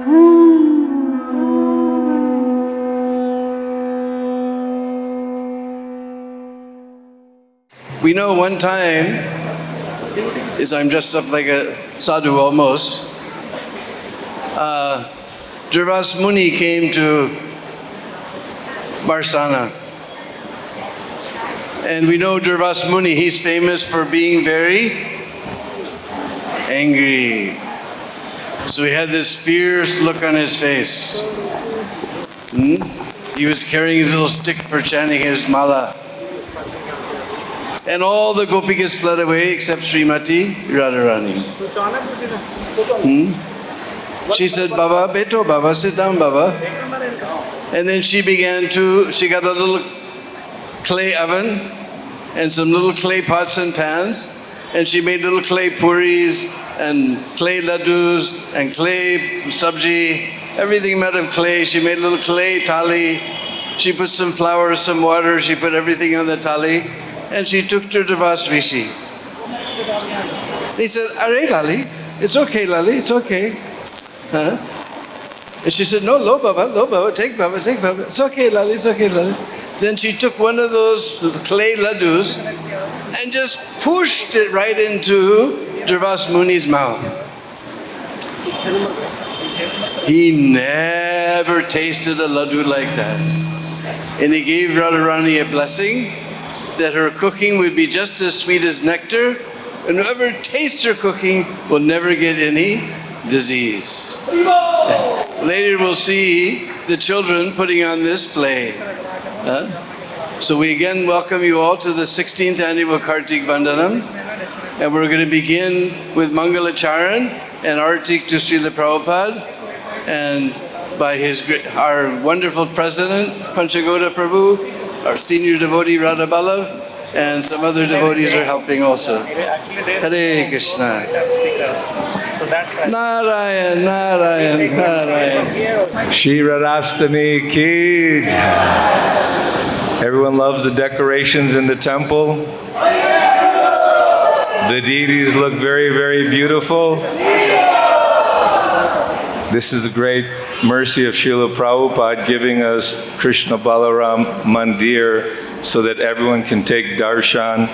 We know one time, is I'm dressed up like a sadhu almost, Durvas Muni came to Barsana. And we know Durvas Muni, he's famous for being very angry. So he had this fierce look on his face. He was carrying his little stick for chanting his mala. And all the gopikas fled away except Srimati Radharani. She said, Baba, beto, Baba, sit down, Baba. And then she got a little clay oven and some little clay pots and pans. And she made little clay puris and clay laddus and clay sabji, everything made of clay. She made a little clay thali. She put some flour, some water, she put everything on the thali. And she took to Durvas Rishi. He said, Arey Lali, it's okay, Lali, it's okay. Huh? And she said, no, Baba, take Baba. It's okay, Lali, it's okay, Lali. Then she took one of those clay laddus and just pushed it right into Durvas Muni's mouth. He never tasted a laddu like that. And he gave Radharani a blessing that her cooking would be just as sweet as nectar, and whoever tastes her cooking will never get any disease. Later we'll see the children putting on this play. So we again welcome you all to the 16th annual Kartik Vandanam, and we're going to begin with Mangalacharan and Artik to Srila Prabhupada, and by our wonderful president, Panchagoda Prabhu, our senior devotee Radha Balav, and some other devotees are helping also. Hare Krishna. Narayan, Narayan, Narayan. Shri Radhastami ki jai. Everyone loves the decorations in the temple. The deities look very, very beautiful. This is the great mercy of Srila Prabhupada giving us Krishna Balaram Mandir so that everyone can take darshan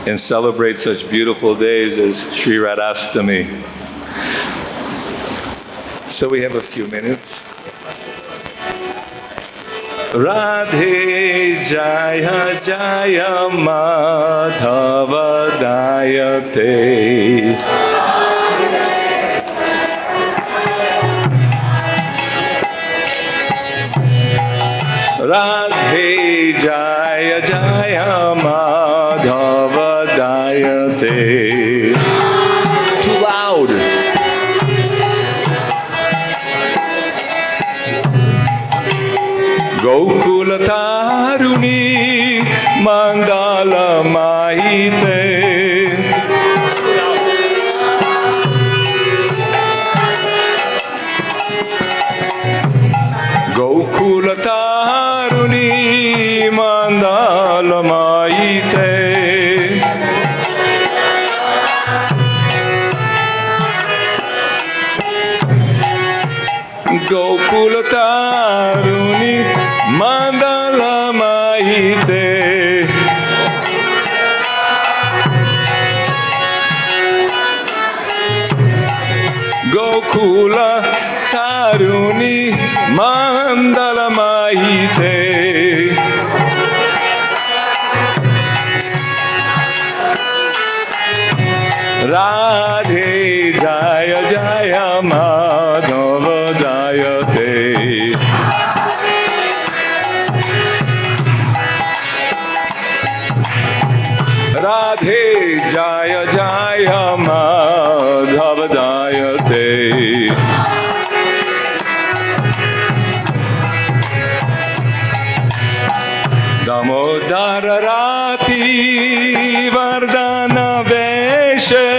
and celebrate such beautiful days as Shri Radhastami. So we have a few minutes. Radhe Jaya Jaya Madhava Dayate. Radhe Jaya Jaya Madhava Dayate. Too loud. Gokula Taruni Mandala Maite. Gokula Taruni Mandala Maite. Gokula Taruni Mandala Maite. Gokula Taruni Mandala Maite. Radhe Jaya Jaya Madhava Dayate. Radhe Jaya Jaya Madhava Dayate. Damodara Rati Vardana Veshe.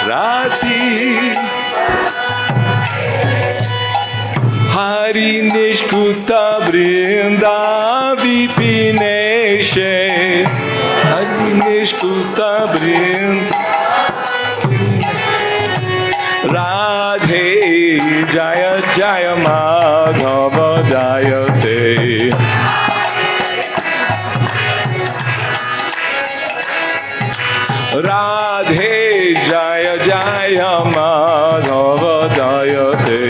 Rati Hari Nishkuta Vrinda Vipineshe. Hari Nishkuta Vrinda. Radhe Jaya Jaya Madhava Jayate. Radhe Jaya Jaya Madhava Jayate.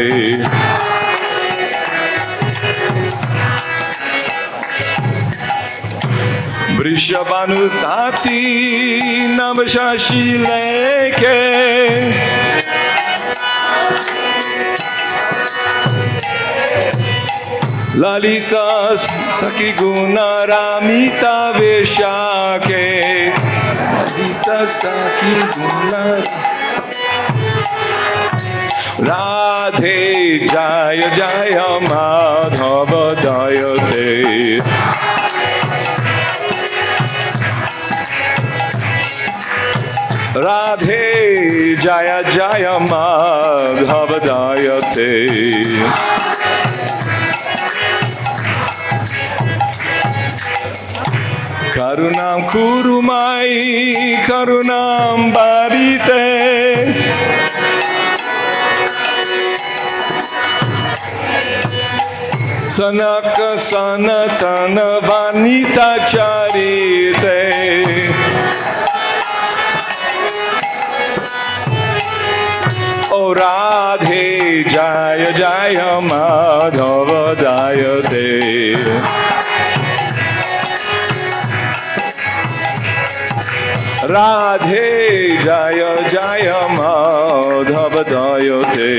Vrishabhanutati Navashashi Leke. Lalita Saki Guna Ramita Veshake. Lalita Saki Guna Radhe Jaya Jaya Madhava Jayate. Radhe Jaya Jaya Madhava Jayate. Karunam Kurumai Karunam Barite. Sanaka Sanatana Vanita Charite. O Radhe Jaya Jaya Madhava Jayate. Radhe Jaya Jaya Madhava Jayate.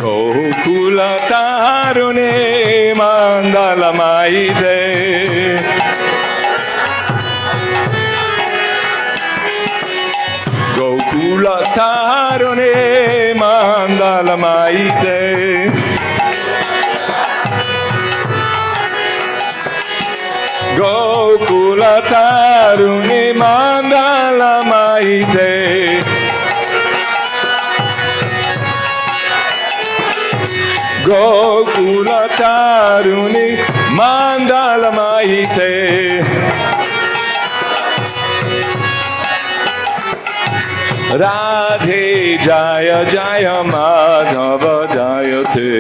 Gokula Tarune Mandala Maide. Gokula Tarune Mandala Maide. Gokula Tarune Mandala Maide. Gokula Tarune Mandala Maite. Radhe Jaya Jaya Madhava Jayate.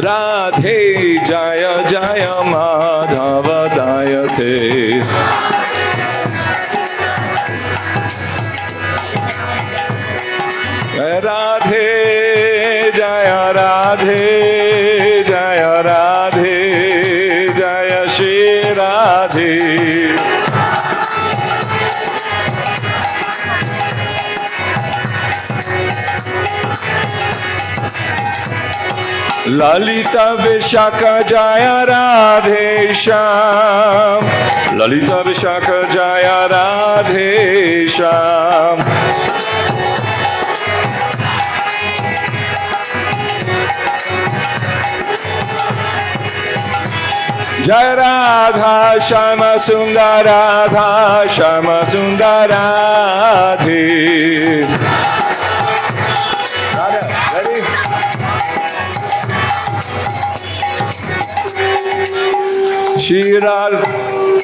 Radhe Jaya Jaya Madhava Jayate. Radhe Jaya Radhe Jaya Radhe Jaya Shri Radhe. Lalita Vishaka Jaya Radhe Sham. Lalita Vishaka Jaya Radhe Sham. Jai Radha Shama Sundar Radha Shama Sundar Radhe. Radha, ready? Shri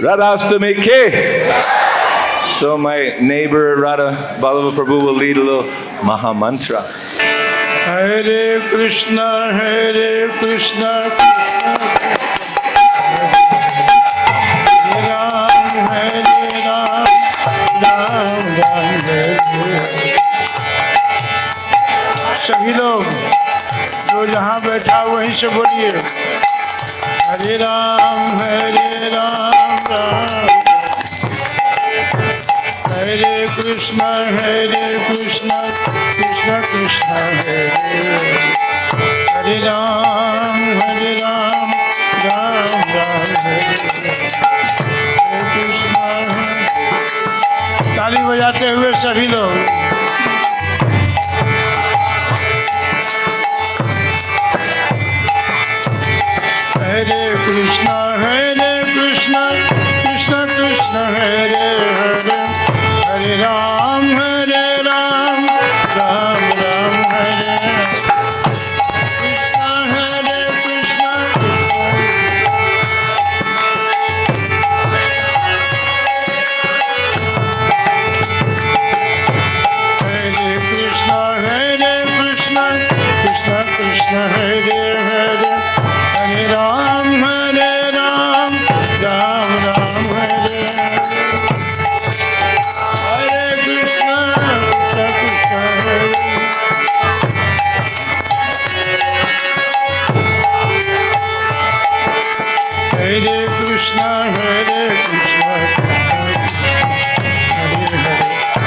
Radhastami Ke. So my neighbor Radha Ballava Prabhu will lead a little Maha Mantra. Hare Krishna, Hare Krishna, Hare Ram, Ram Ram, Hare Hare. सभी लोग जो जहाँ बैठा वहीं से बोलिए हरे राम राम हरे कृष्णा कृष्ण कृष्ण हरे राम राम राम हरे कृष्णा। ताली बजाते हुए सभी लोग हरे कृष्णा कृष्ण कृष्ण हरे हरे हरे राम राम राम हरे Krishna Krishna Hare Hare Hare Ram Ram Ram Hare Hare Krishna Krishna Hare Hare Krishna Hare Krishna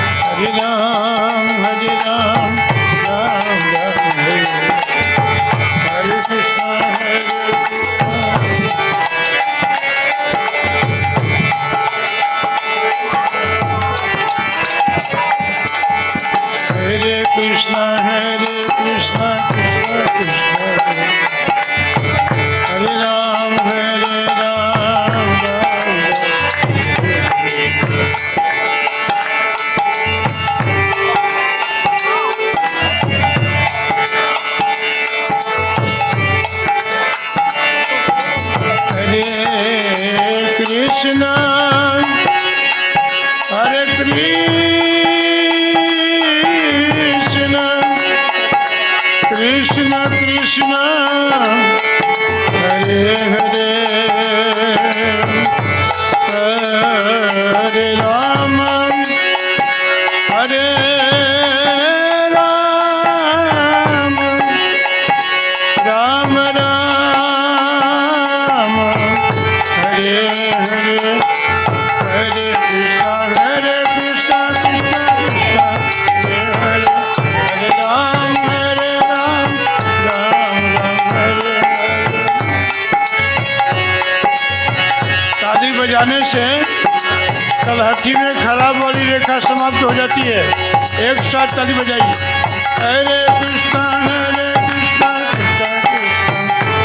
Hare Ram Ram Ram Hare Hare Krishna Hare Krishna Hare Krishna Krishna Krishna Hare Ram Ram Krishna Hare Krishna Krishna Krishna Hare Hare Hare Rama Hare Rama Rama Rama Hare Hare Hare Krishna Krishna Krishna Hare Hare Hare Ram Ram Hare Hare। ताली बजाने से तलहटी में खराब वाली रेखा समाप्त हो जाती है। एक साथ ताली बजाइए। हरे Krishna Krishna Krishna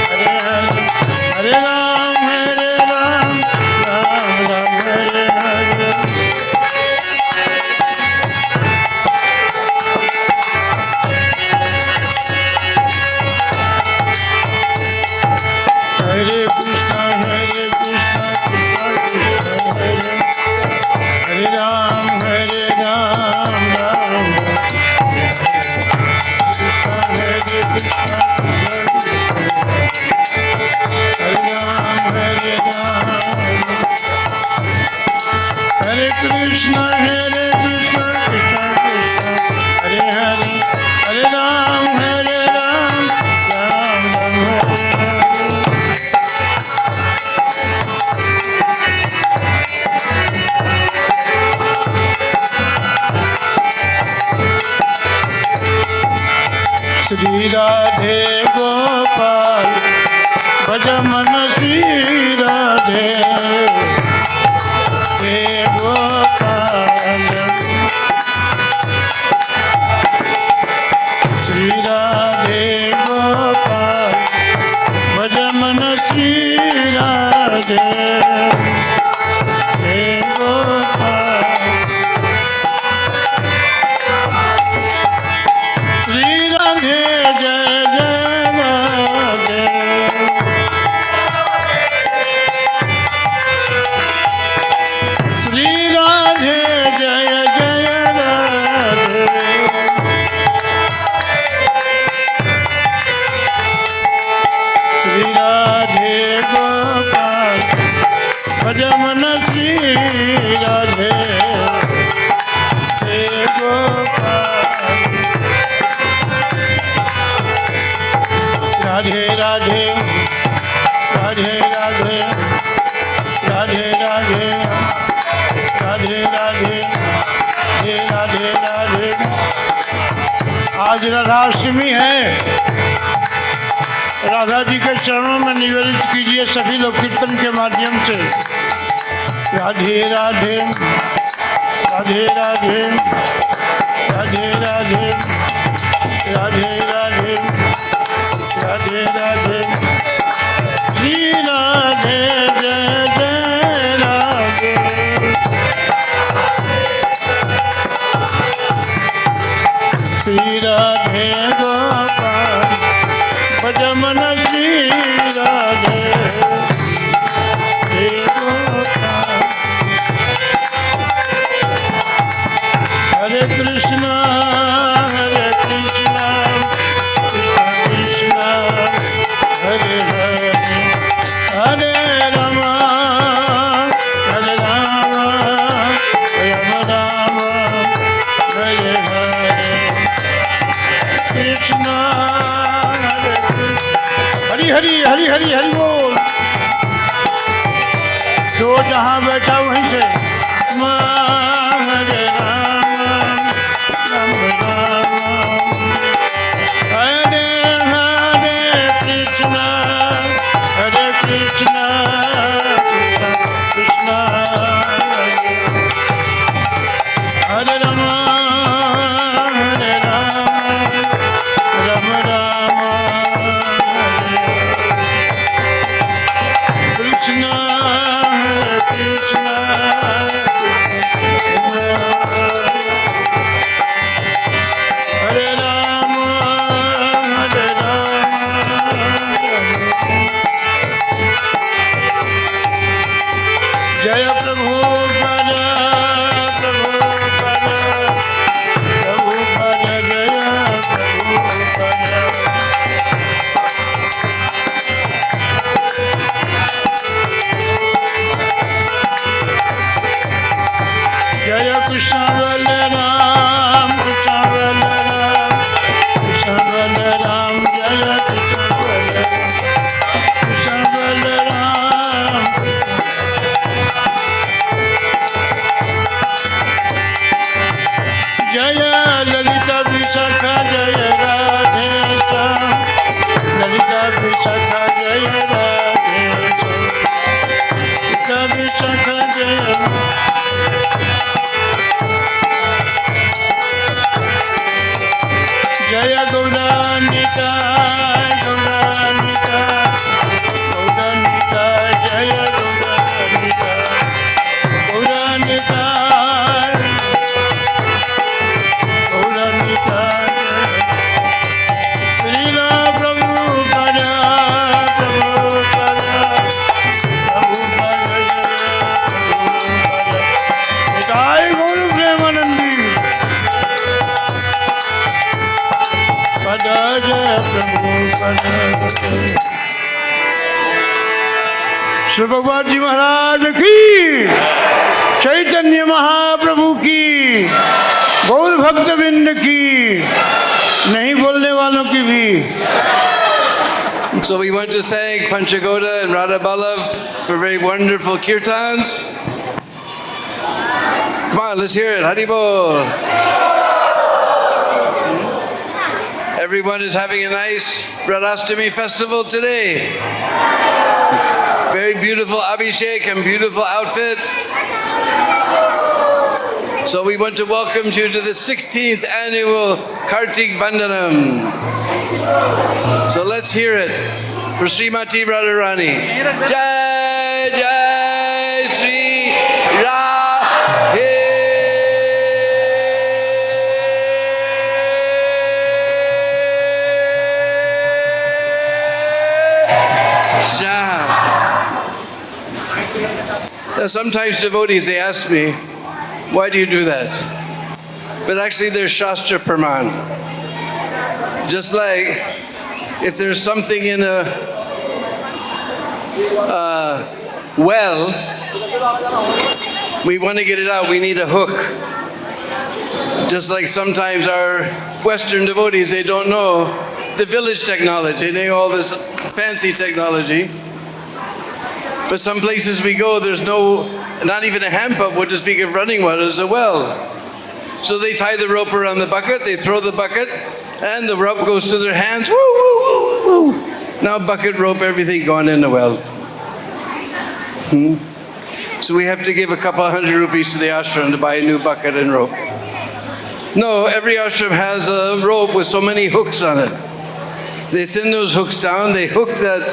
Hare Hare Hare Ram Ram Ram Hare Hare. Hare Krishna Krishna Krishna Hare Hare Ram Ram Ram Krishna Hare Krishna Hare Ram Hare Krishna Krishna Krishna Hare Hare Hare Ram Ram Ram Hare Hare। Shri Radhe Gopal भज मन श्री राधे हे गोपाल श्री राधे गोपाल भज मन श्री राधे हे गोपाल श्री राधे जय जय राधे श्री राधे जय जय राधे श्री राधे गोपाल भज मन श्री राधे हे गोपाल राधे राधे राधे राधे राधे राधे राधे राधे हे राधे राधे। आज राधाष्टमी है। राधा जी के चरणों में निवेदित कीजिए सभी लोग कीर्तन के माध्यम से। राधे राधे राधे राधे राधे राधे राधे राधे राधे राधे श्री राधे जय जय राधे श्री राधे गोपाल भज मन श्री राधे हे गोपाल। हरे कृष्णा कृष्णा कृष्णा हरि हरि हरि हरि बोल। जो जहाँ बैठा वहीं से हरे राम राम राम हरे हरे कृष्णा हरे कृष्णा कृष्णा हरे राम राम राम कृष्णा कृष्णा हरे राम जय प्रभु पद प्रभु पद प्रभु पद जय प्रभु पद जय कृष्ण बलराम कृष्ण बलराम कृष्ण बलराम जय कृष्ण बलराम जय ललिता विशाखा जय राधे श्याम ललिता विशाखा जय राधे ललिता विशाखा जय जय गौरान्विता गौरान्विता गौरान्विता जय गौरान्विता गौरान्विता गौरान्विता श्रीला प्रभु पद प्रभु पद प्रभु पद जय गौर प्रेमानंदी पद जय प्रभु पद श्री भगवान जी महाराज की चैतन्य महाप्रभु की गौर भक्तवृंद की नहीं बोलने वालों की भी। So we want to thank Panchagoda and Radha Ballabh for very wonderful kirtans. Come on, let's hear it. Hari Bol. Everyone is having a nice Radhastami festival today. Very beautiful Abhishek and beautiful outfit. So we want to welcome you to the 16th annual Kartik Vandanam. So let's hear it for Srimati Radharani. Jai Jai Sri Radhe. Now sometimes devotees, they ask me, why do you do that? But actually there's Shastra Praman. Just like if there's something in a well, we want to get it out, we need a hook. Just like sometimes our Western devotees, they don't know the village technology, they know all this fancy technology. But some places we go, there's not even a hand pump, what to speak of running water, there's a well. So they tie the rope around the bucket, they throw the bucket, and the rope goes to their hands, woo, woo, woo, woo. Now bucket, rope, everything gone in the well. So we have to give a couple $100 rupees to the ashram to buy a new bucket and rope. No, every ashram has a rope with so many hooks on it. They send those hooks down, they hook that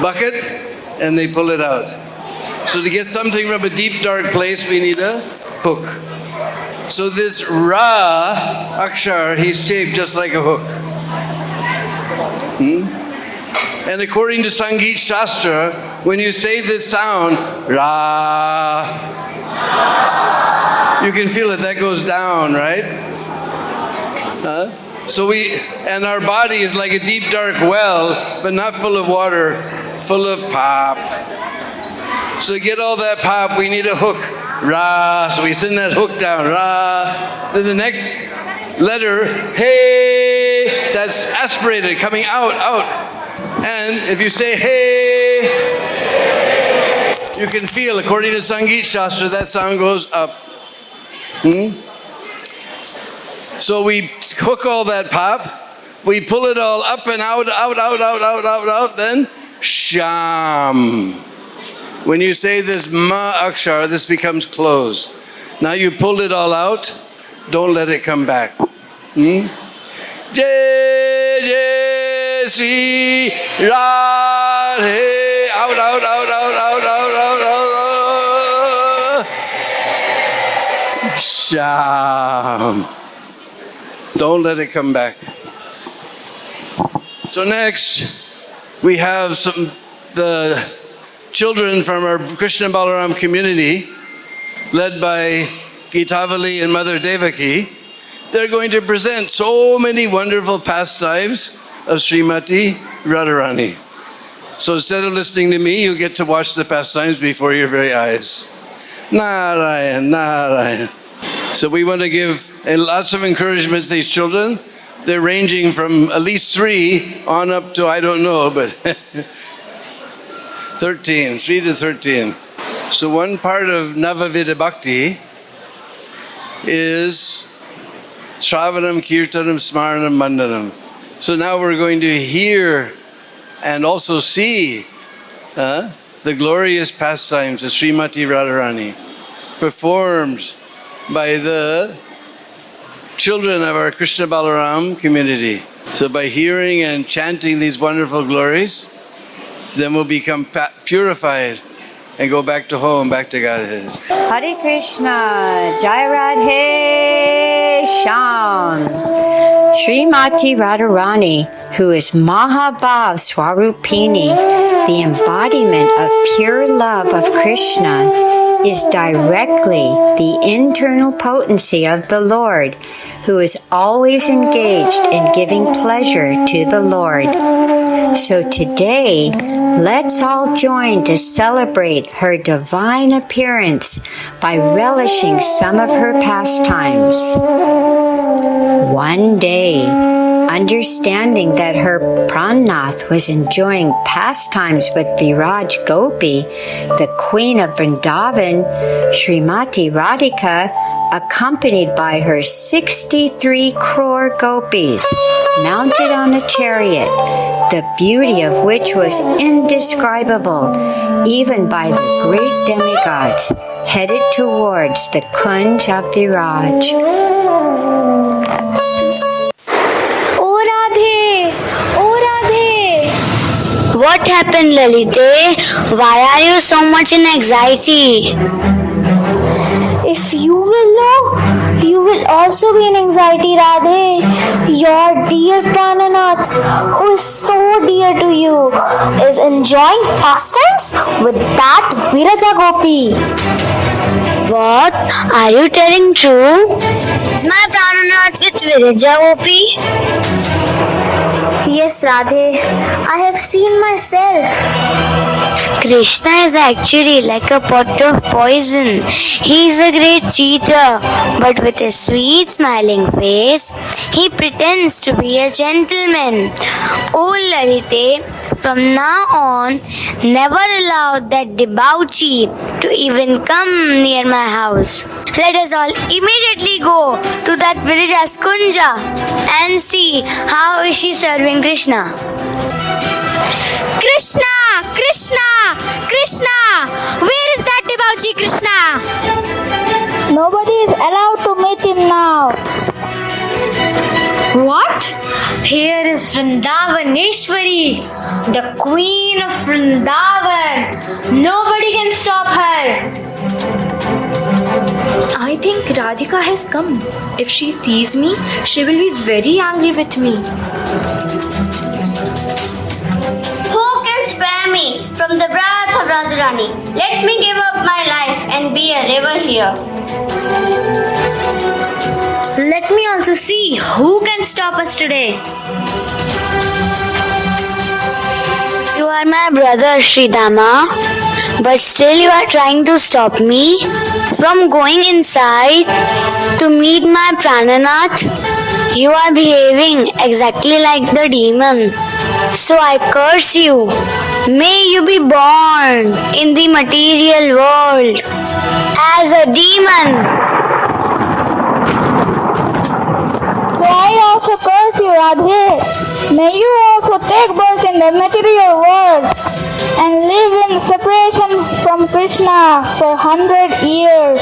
bucket, and they pull it out. So to get something from a deep, dark place, we need a hook. So this Ra Akshar, he's shaped just like a hook. And according to Sangeet Shastra, when you say this sound, Ra, you can feel it, that goes down, right? So and our body is like a deep, dark well, but not full of water, full of pop. So to get all that pop, we need a hook. Ra, so we send that hook down, Ra. Then the next letter, hey, that's aspirated, coming out. And if you say, hey, you can feel, according to Sangeet Shastra, that sound goes up. So we hook all that pop, we pull it all up and out, then sham. When you say this ma akshar, this becomes closed. Now you pulled it all out, don't let it come back. Jai Jai Sri Radhe. Out. Sham. Don't let it come back. So next, we have the children from our Krishna Balaram community, led by Geetavali and Mother Devaki. They're going to present so many wonderful pastimes of Srimati Radharani. So instead of listening to me, you'll get to watch the pastimes before your very eyes. Narayan, Narayan. So we want to give lots of encouragement to these children. They're ranging from at least 3 on up to, I don't know, but 13, 3 to 13. So one part of Navavidha Bhakti is Shravanam, Kirtanam, Smaranam, Vandanam. So now we're going to hear and also see the glorious pastimes of Srimati Radharani performed by the children of our Krishna Balaram community. So by hearing and chanting these wonderful glories, then we'll become purified and go back to home, back to Godhead. Hare Krishna, Jai Radhe Shyam. Srimati Radharani, who is Mahabhav Swarupini, the embodiment of pure love of Krishna, is directly the internal potency of the Lord, who is always engaged in giving pleasure to the Lord. So today, let's all join to celebrate her divine appearance by relishing some of her pastimes. One day, understanding that her Pranath was enjoying pastimes with Viraj Gopi, the queen of Vrindavan, Srimati Radhika, accompanied by her 63 crore gopis, mounted on a chariot, the beauty of which was indescribable, even by the great demigods, headed towards the Kunj of Viraj. What happened, Lalite? Why are you so much in anxiety? If you will know, you will also be in anxiety, Radhe. Your dear Prananath, who is so dear to you, is enjoying pastimes with that Viraja Gopi. What? Are you telling true? Is my Prananath with Viraja Gopi? Yes, Radhe, I have seen myself. Krishna is actually like a pot of poison. He is a great cheater, but with a sweet smiling face, he pretends to be a gentleman. Oh Lalite, from now on, never allow that debauchee to even come near my house. Let us all immediately go to that Viraja's Kunja and see how is she serving Krishna. Krishna! Krishna! Krishna! Where is that debauchee Krishna? Nobody is allowed to meet him now. What? Here is Vrindavaneshwari, the queen of Vrindavan. Nobody can stop her. I think Radhika has come. If she sees me, she will be very angry with me. Who can spare me from the wrath of Radharani? Let me give up my life and be a river here. Let me also see who can stop us today. You are my brother, Sridama, but still you are trying to stop me from going inside to meet my Prananath. You are behaving exactly like the demon. So I curse you. May you be born in the material world as a demon. So I also curse you, Radhe. May you also take birth in the material world and live in separation from Krishna for 100 years.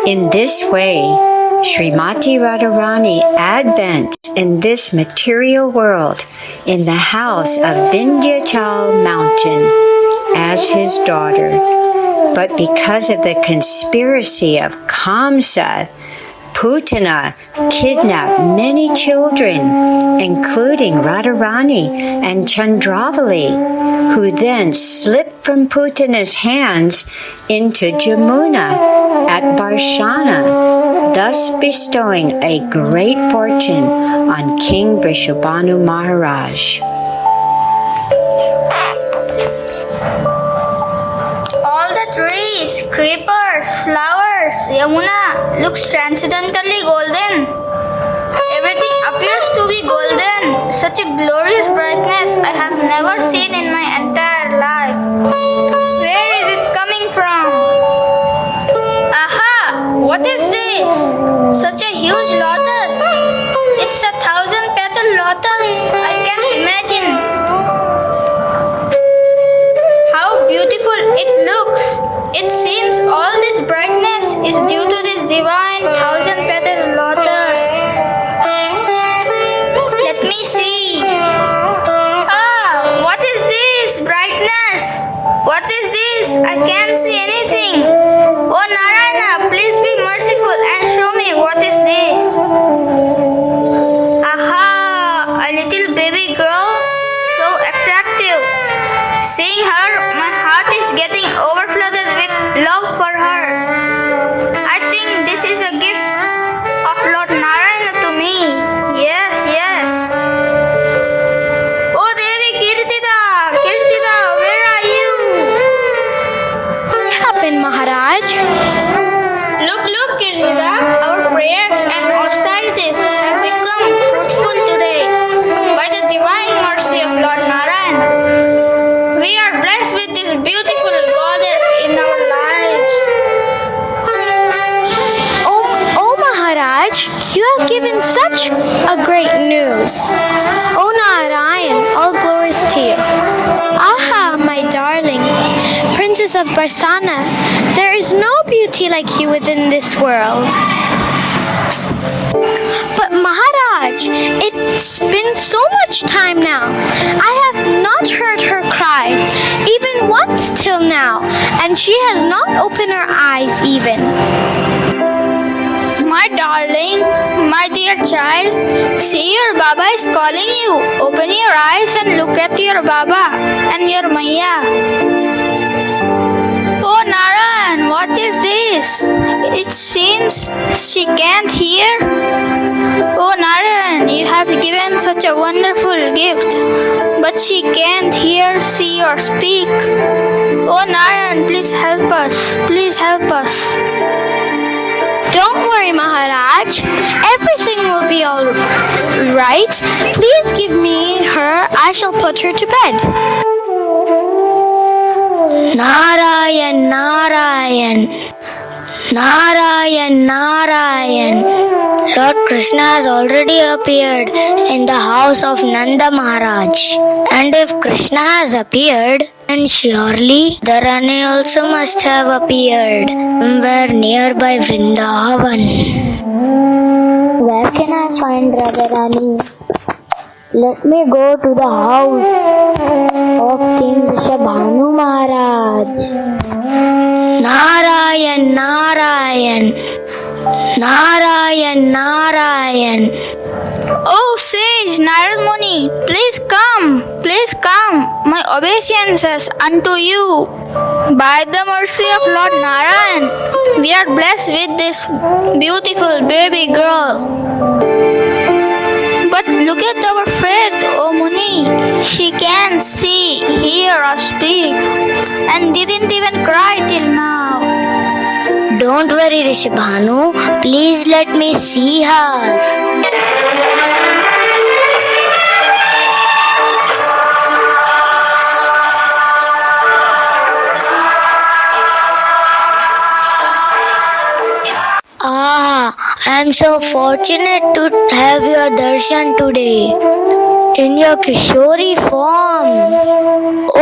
In this way, Srimati Radharani advents in this material world in the house of Vindhyachal mountain as his daughter. But because of the conspiracy of Kamsa, Putana kidnapped many children, including Radharani and Chandravali, who then slipped from Putana's hands into Jamuna at Barshana, thus bestowing a great fortune on King Vrishabhanu Maharaj. All the trees, creepers, flowers, Yamuna looks transcendently golden. Everything appears to be golden. Such a glorious brightness I have never seen in my entire life. Where is it coming from? Aha! What is this? Such a huge lotus. It's a 1,000-petal lotus. I can't imagine how beautiful it looks. It seems all this brightness is due to this divine 1,000-petal lotus. Let me see. Ah, what is this brightness? What is this? I can't see anything. Oh Narayana, please be merciful and show me what is this. Aha, a little baby girl, so attractive. Seeing her, my heart is getting overflooded with love for her. I think this is a gift of Lord Narayana to me. Yes, yes. Oh Devi Kirtida, Kirtida, where are you? What happened, Maharaj? Look, Kirtida, our prayers and austerities have become fruitful today by the divine mercy of Lord Narayana. We are blessed with this beautiful goddess in our lives. Oh Maharaj, you have given such a great news. Oh Narayan, all glories to you. Aha, my darling, Princess of Barsana, there is no beauty like you within this world. But Maharaj, it's been so much time now. I have not heard her cry, even once till now, and she has not opened her eyes even. My darling, my dear child, see your Baba is calling you. Open your eyes and look at your Baba and your Maya. Oh Narayan, what is this? It seems she can't hear. Oh Narayan, you have given such a wonderful gift, but she can't hear, see or speak. Oh Narayan, please help us. Please help us. Don't worry, Maharaj. Everything will be all right. Please give me her. I shall put her to bed. Narayan, Narayan, Narayan, Narayan. Lord Krishna has already appeared in the house of Nanda Maharaj. And if Krishna has appeared, then surely the Rani also must have appeared somewhere nearby Vrindavan. Where can I find Radharani? Let me go to the house of King Vrishabhanu Maharaj. Narayan, Narayan, Narayan, Narayan. Oh sage Narad Muni, please come, my obeisances unto you. By the mercy of Lord Narayan, we are blessed with this beautiful baby girl. But Look at our faith, O Muni. She can see, hear, or speak, and didn't even cry till now. Don't worry, Rishabhanu. Please let me see her. I am so fortunate to have your darshan today. In your Kishori form,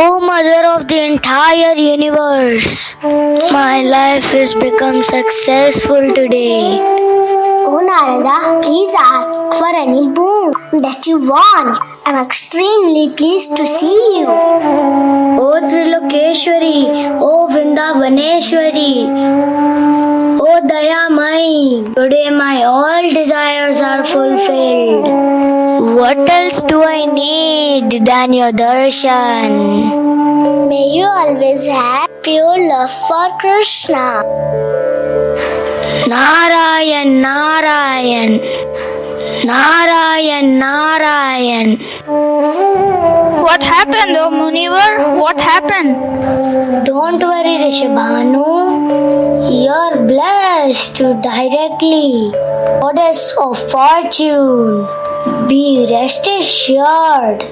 O Mother of the entire universe, my life has become successful today. Oh Narada, please ask for any boon that you want. I'm extremely pleased to see you. O Trilokeshwari, O Vrindavaneshwari, O Dayamai, today my all desires are fulfilled. What else do I need than your darshan? May you always have pure love for Krishna. Narayan, Narayan, Narayan, Narayan. What happened, O Munivar? What happened? Don't worry, Rishabhanu. You're blessed directly. Goddess of fortune. Be rest assured.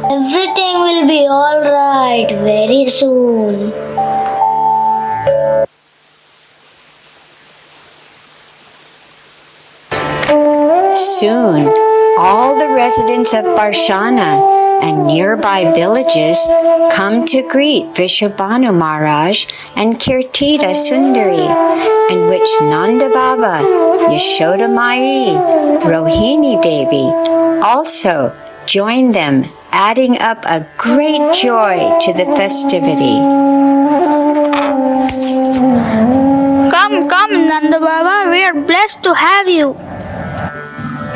Everything will be alright very soon. Soon, all the residents of Barshana and nearby villages come to greet Vrishabhanu Maharaj and Kirtida Sundari, in which Nanda Baba, Yashoda Mai, Rohini Devi also join them, adding up a great joy to the festivity. Come, Nanda Baba, we are blessed to have you.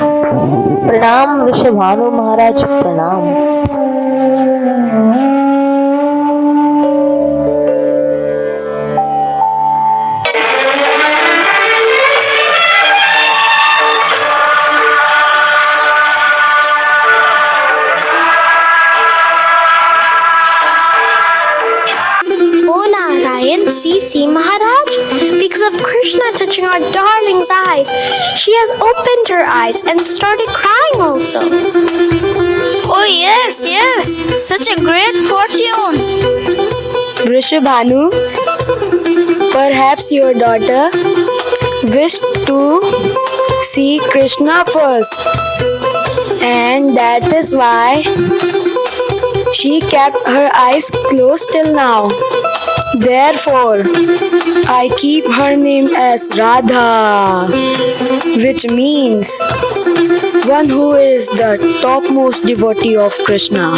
प्रणाम विश्वभानु महाराज प्रणाम. See, Maharaj, because of Krishna touching our darling's eyes, she has opened her eyes and started crying also. Oh yes, such a great fortune. Vrishabhanu, perhaps your daughter wished to see Krishna first, and that is why she kept her eyes closed till now. Therefore, I keep her name as Radha, which means one who is the topmost devotee of Krishna.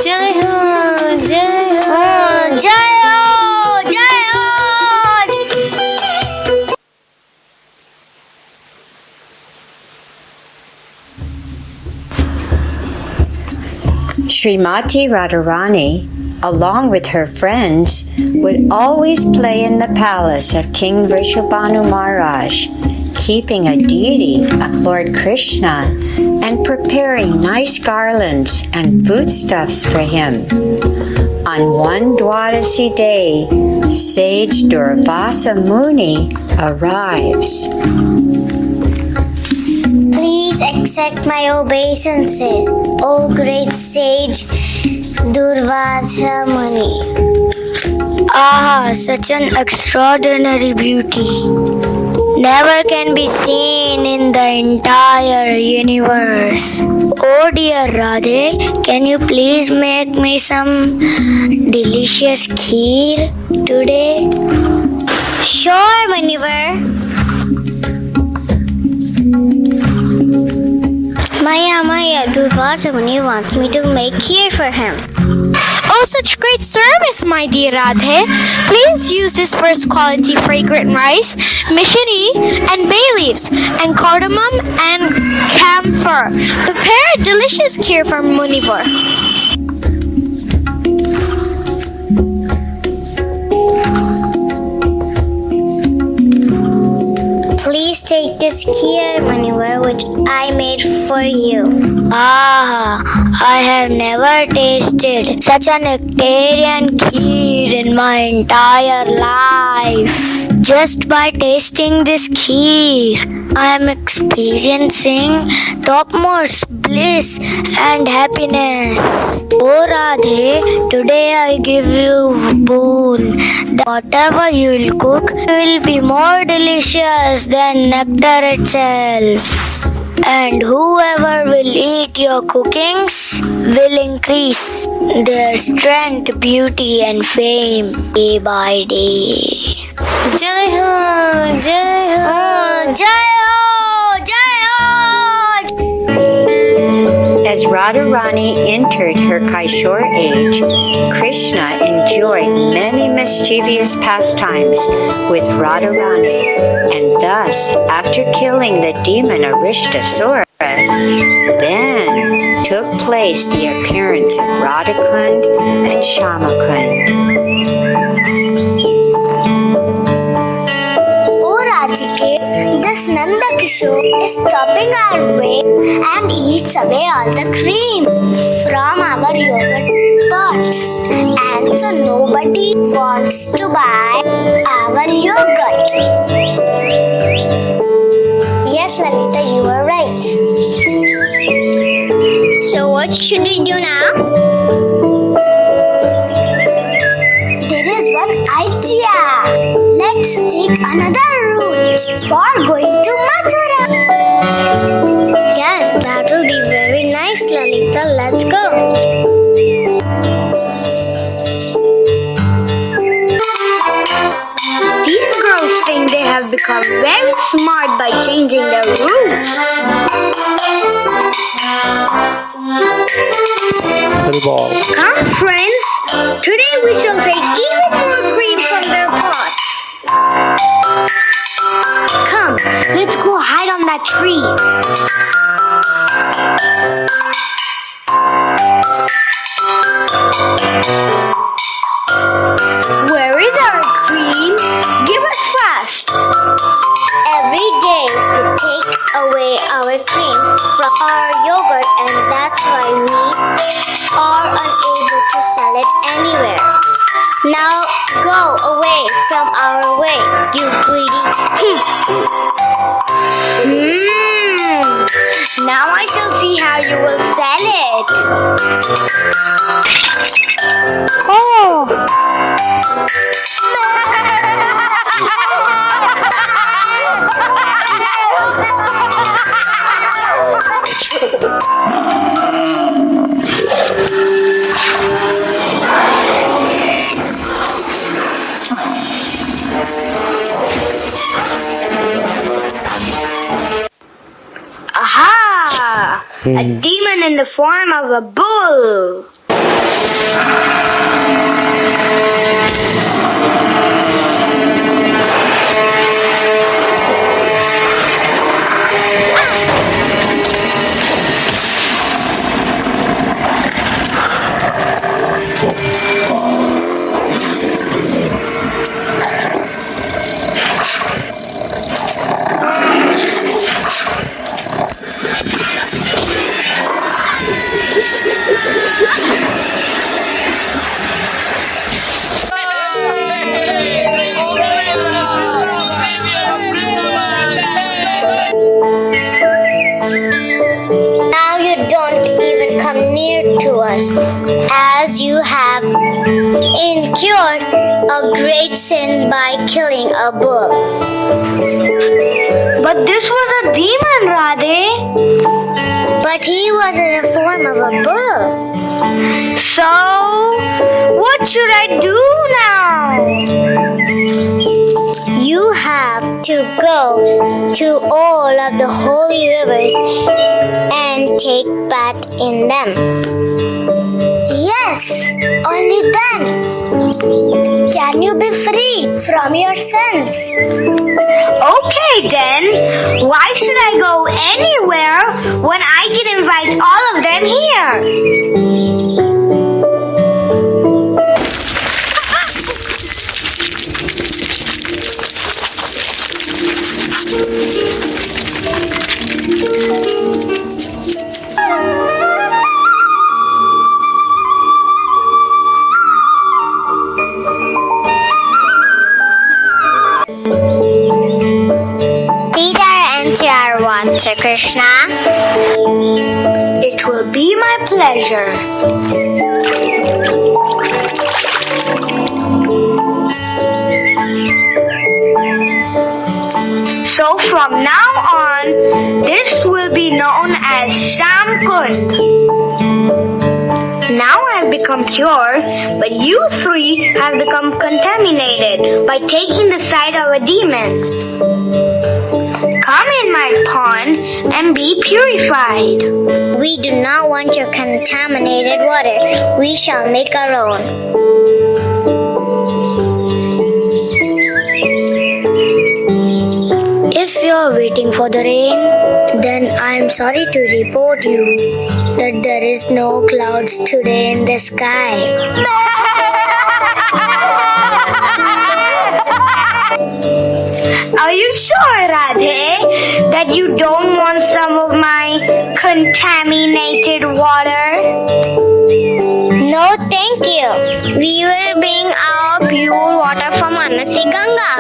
Jai Ho, Jai Ho, Jai Ho, Jai Ho. Srimati Radharani, along with her friends, would always play in the palace of King Vrishabhanu Maharaj, keeping a deity of Lord Krishna and preparing nice garlands and foodstuffs for him. On one Dwadasi day, sage Durvasa Muni arrives. Please accept my obeisances, O great sage Durvasa Muni. Ah, such an extraordinary beauty. Never can be seen in the entire universe. Oh dear Radhe, can you please make me some delicious kheer today? Sure, Munivar. Maya, Durvasa Muni wants me to make kheer for him. Oh, such great service, my dear Radhe. Please use this first quality fragrant rice, mishri and bay leaves, and cardamom and camphor. Prepare a delicious kheer for Munivar. Please take this kheer, Munivar, which I made for you. Ah, I have never tasted such a nectarian kheer in my entire life. Just by tasting this kheer, I am experiencing topmost bliss and happiness. Oh Radhe, today I give you boon that whatever you will cook will be more delicious than nectar itself. And whoever will eat your cookings will increase their strength, beauty and fame day by day. Jai Ho! Jai Ho! Jai Ho! Jai Ho! As Radharani entered her Kaishore age, Krishna enjoyed many mischievous pastimes with Radharani, and thus, after killing the demon Arishtasura, then took place the appearance of Radhakund and Shamakund. This Nanda Kishore is stopping our way and eats away all the cream from our yogurt pots. And so nobody wants to buy our yogurt. Yes, Lalita, you are right. So what should we do now? There is one idea. Let's take another route for going to Mathura. Yes, that will be very nice, Lalita. Let's go. These girls think they have become very smart by changing their routes. Come, friends. Today we shall take even more cream from their pots. Come, let's go hide on that tree. Where is our cream? Give us fast. Every day we take away our cream from our yogurt, and that's why we are unable to sell it anywhere. Now go away from our way, you greedy. Now I shall see how you will sell it. Oh! Aha! A demon in the form of a bull. As you have incurred a great sin by killing a bull. But this was a demon, Radhe. But he was in the form of a bull. So, what should I do now? You have to go to all of the holy rivers and take bath in them. Yes, only then can you be free from your sins. Okay then, why should I go anywhere when I can invite all of them here? Krishna. It will be my pleasure. So from now on, this will be known as Shamkund. Now I have become pure, but you three have become contaminated by taking the side of a demon. Come in my pond and be purified. We do not want your contaminated water. We shall make our own. If you are waiting for the rain, then I am sorry to report you that there is no clouds today in the sky. Are you sure, Radhe, that you don't want some of my contaminated water? No, thank you. We will bring our pure water from Anasi Ganga.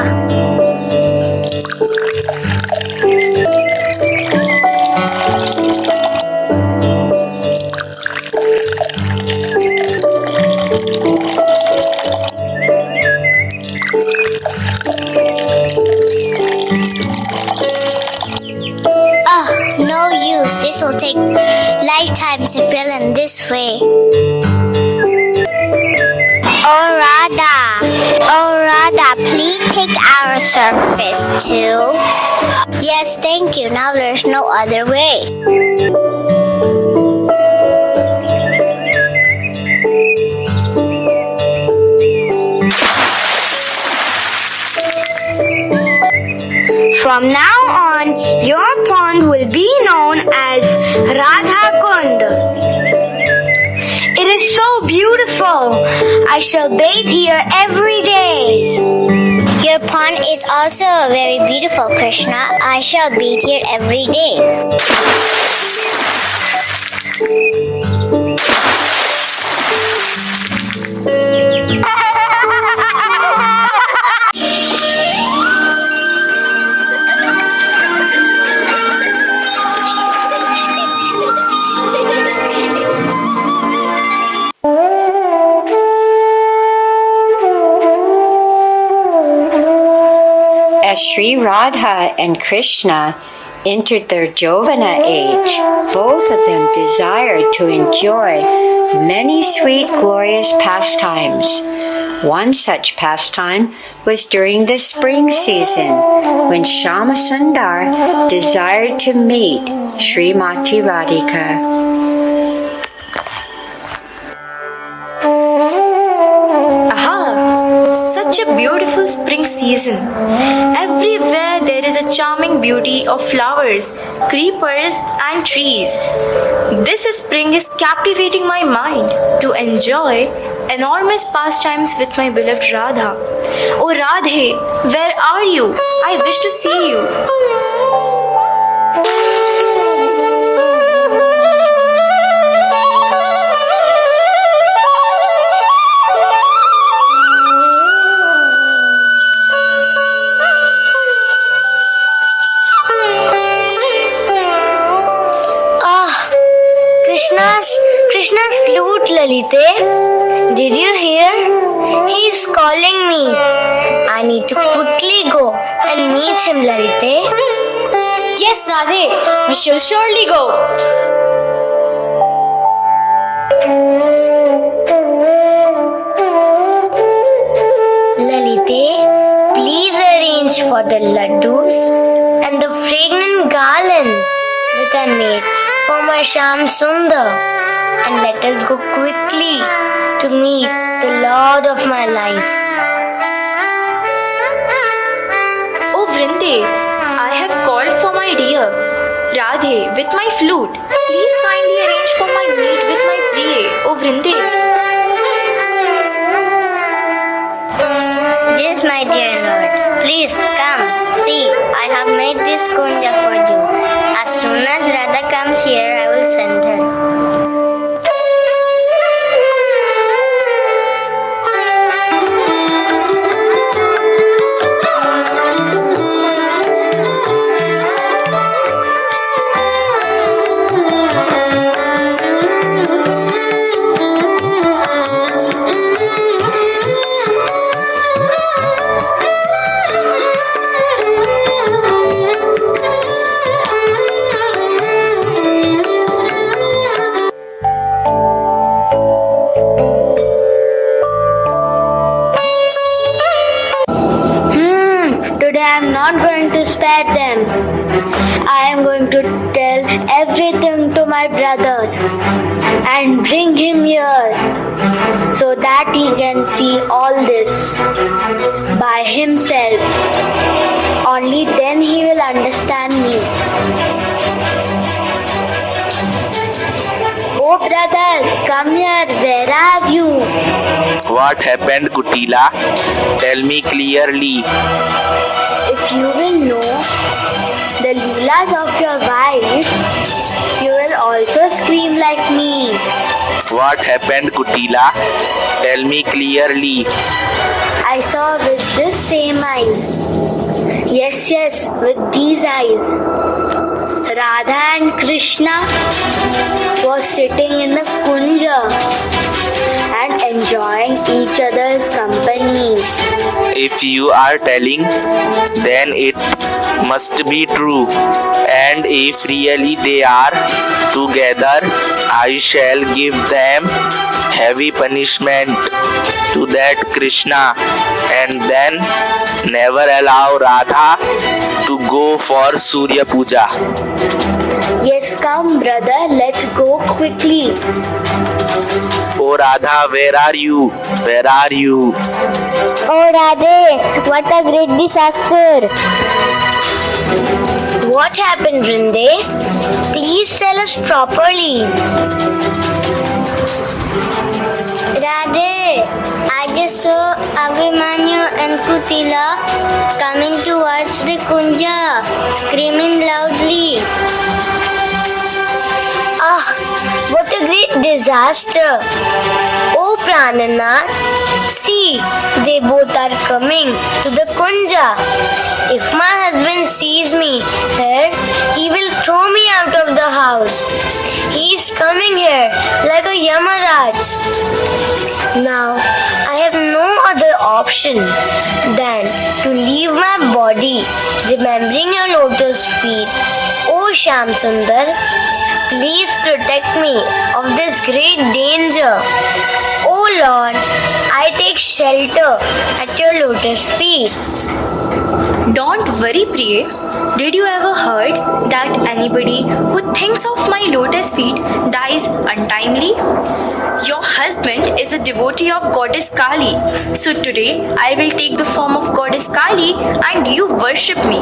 No use. This will take lifetimes to fill in this way. Oh Radha, please take our service too. Yes, thank you. Now there's no other way. From now on, your pond will be known as Radhakund. It is so beautiful. I shall bathe here every day. Your pond is also very beautiful, Krishna. I shall bathe here every day. As Sri Radha and Krishna entered their Jovana age, both of them desired to enjoy many sweet, glorious pastimes. One such pastime was during the spring season, when Shama Sundar desired to meet Srimati Radhika. Such a beautiful spring season. Everywhere there is a charming beauty of flowers, creepers and trees. This spring is captivating my mind to enjoy enormous pastimes with my beloved Radha. Oh Radhe, where are you? I wish to see you. Krishna's flute, Lalite. Did you hear? He's calling me. I need to quickly go and meet him, Lalite. Yes, Radhe, we shall surely go. Lalite, please arrange for the laddus and the fragrant garland that I made for my Sham Sundar. And let us go quickly to meet the Lord of my life. Oh Vrinde, I have called for my dear Radhe with my flute. Please kindly arrange for my meet with my Priye. Oh Vrinde. Yes, my dear Lord. Please come. See, I have made this kunja for you. As soon as Radha comes here, I will send her. not going to spare them. I am going to tell everything to my brother and bring him here so that he can see all this by himself. Only then he will understand me. Oh brother, come here. Where are you? What happened, Kutila? Tell me clearly. If you will know the leelas of your wife, you will also scream like me. What happened, Kutila? Tell me clearly. I saw with this same eyes. Yes, with these eyes. Radha and Krishna was sitting in the kunja and enjoying each other's company. If you are telling, then it must be true. And if really they are together, I shall give them heavy punishment to that Krishna and then never allow Radha to go for Surya Puja. Yes, come brother, let's go quickly. Oh Radha, where are you? Where are you? Oh Radhe, what a great disaster! What happened, Vrinde? Please tell us properly. Radhe, I just saw Abhimanyu and Kutila coming towards the kunja, screaming loudly. Ah, what a great disaster. Oh Prananath, see, they both are coming to the kunja. If my husband sees me here, he will throw me out of the house. He is coming here like a Yamaraj. Now, I have no other option than to leave my body, remembering your lotus feet. Oh Shyam Sundar, please protect me of this great danger. Oh Lord, I take shelter at your lotus feet. Don't worry, Priye. Did you ever heard that anybody who thinks of my lotus feet dies untimely? Your husband is a devotee of Goddess Kali. So today I will take the form of Goddess Kali and you worship me.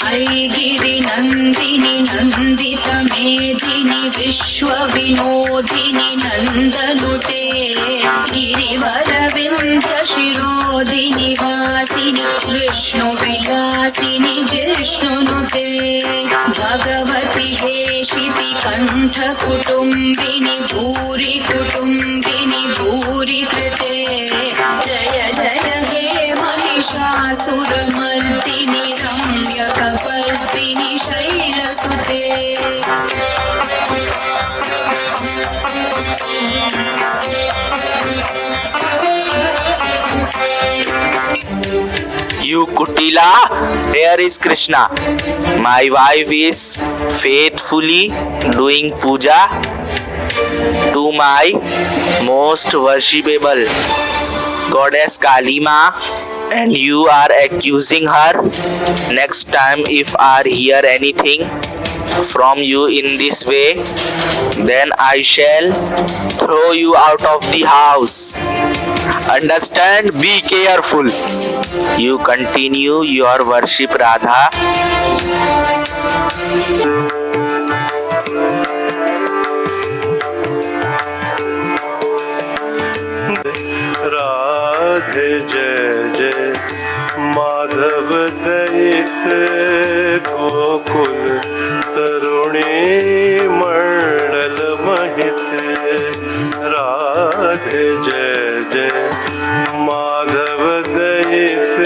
Giri Nandini Nandit मेधिनी विश्व विनोदिनी नंदनुते गिरिवर विंध्य शिरोधिनी वासिनी विष्णु विलासिनी जिष्णुनुते भगवती हेशिति कंठ कुटुंबिनी भूरि कृते जय जय हे Mahishasuramardini रम्यकपर्दिनी शैलसुते You Kutila, here is Krishna. My wife is faithfully doing puja to my most worshipable Goddess Kali Ma, and you are accusing her. Next time if I hear anything from you in this way, then I shall throw you out of the house. Understand? Be careful. You continue your worship, Radha. Radhe जय जय माधव दैत गोकुल तरुणी मंडल महित राधे जय जय माधव दैत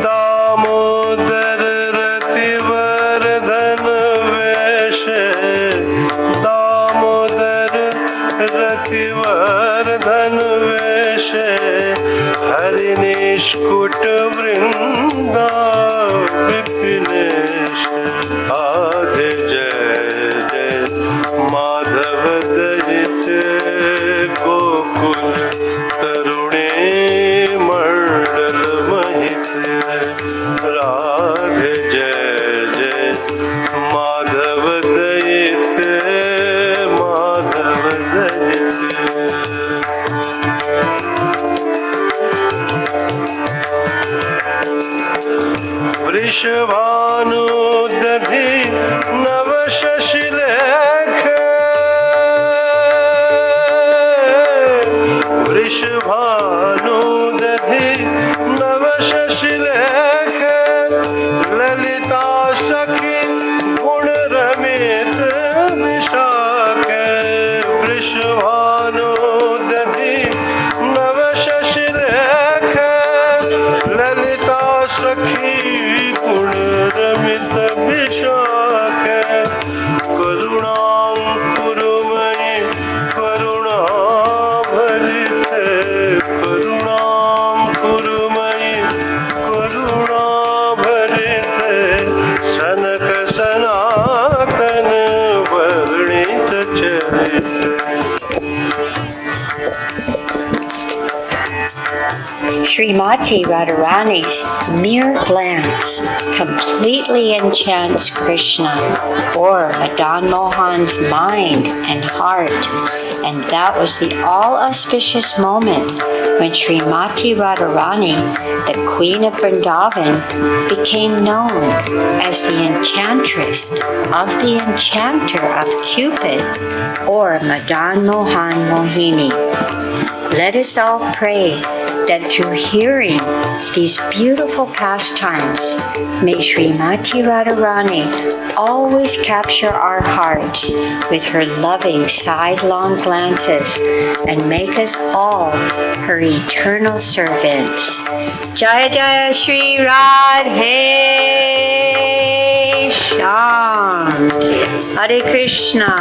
दामोदर रतिवर्धन वेश दामोदर रतिवर्धन वेश वृषभानु दधि नव शशिलेख वृषभानु दधि नव शशिलेख ललिता सखी गुण रमित विशाख वृषभानु दधि नव शशिलेख ललिता सखी गुण रमित विशाख करुणां कुरुमयि करुणा भरित करुणां कुरुमयि करुणा भरित सनक सनातन वर्णित चरित Srimati Radharani's mere glance completely enchants Krishna or Madan Mohan's mind and heart. And that was the all-auspicious moment when Srimati Radharani, the Queen of Vrindavan, became known as the enchantress of the enchanter of Cupid or Madan Mohan Mohini. Let us all pray that through hearing these beautiful pastimes, may Srimati Radharani always capture our hearts with her loving sidelong glances and make us all her eternal servants. Jaya Jaya Shri Radhe Shyam. Hare Krishna.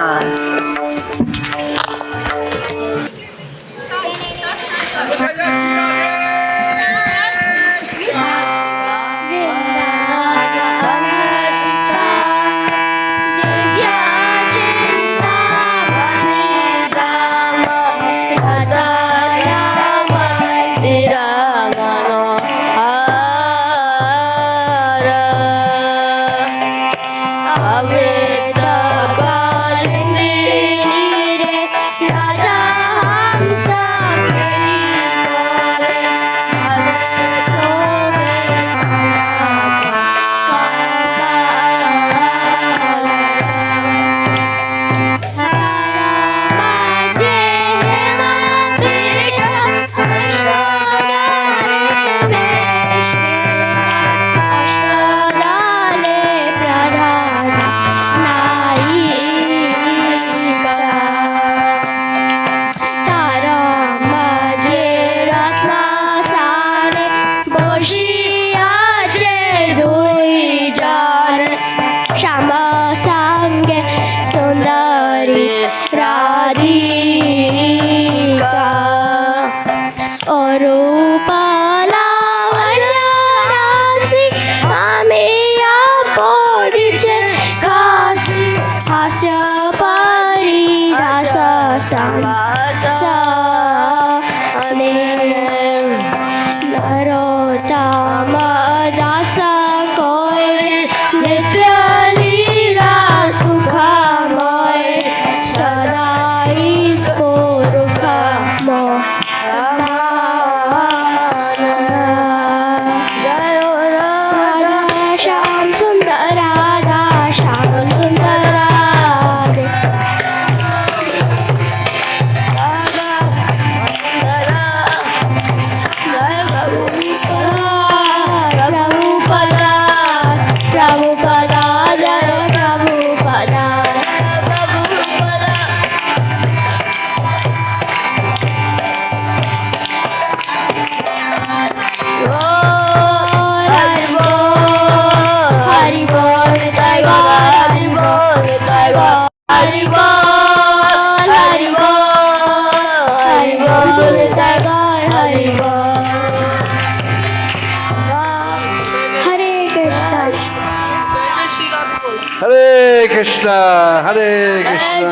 Hare Krishna, Hare Krishna.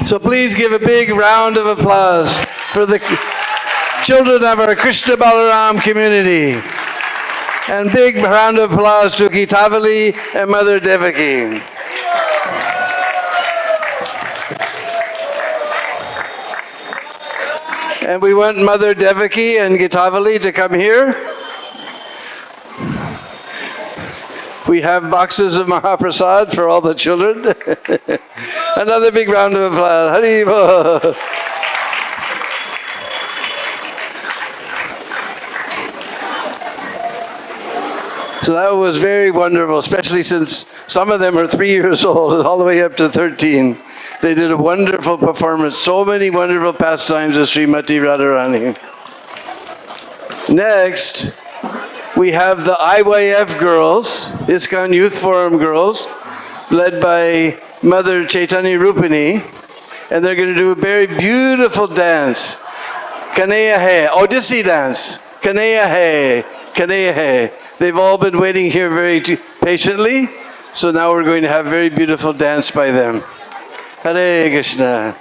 So please give a big round of applause for the children of our Krishna Balaram community. And big round of applause to Gitavali and Mother Devaki. And we want Mother Devaki and Gitavali to come here. We have boxes of Mahaprasad for all the children. Another big round of applause. Hari Bol. So that was very wonderful, especially since some of them are 3 years old, all the way up to 13. They did a wonderful performance. So many wonderful pastimes of Srimati Radharani. Next, we have the IYF girls, ISKCON Youth Forum girls, led by Mother Chaitanya Rupini. And they're going to do a very beautiful dance. Kaneya Hai, Odissi dance. Kaneya Hai, Kaneya Hai. They've all been waiting here very patiently. So now we're going to have a very beautiful dance by them. Hare Krishna.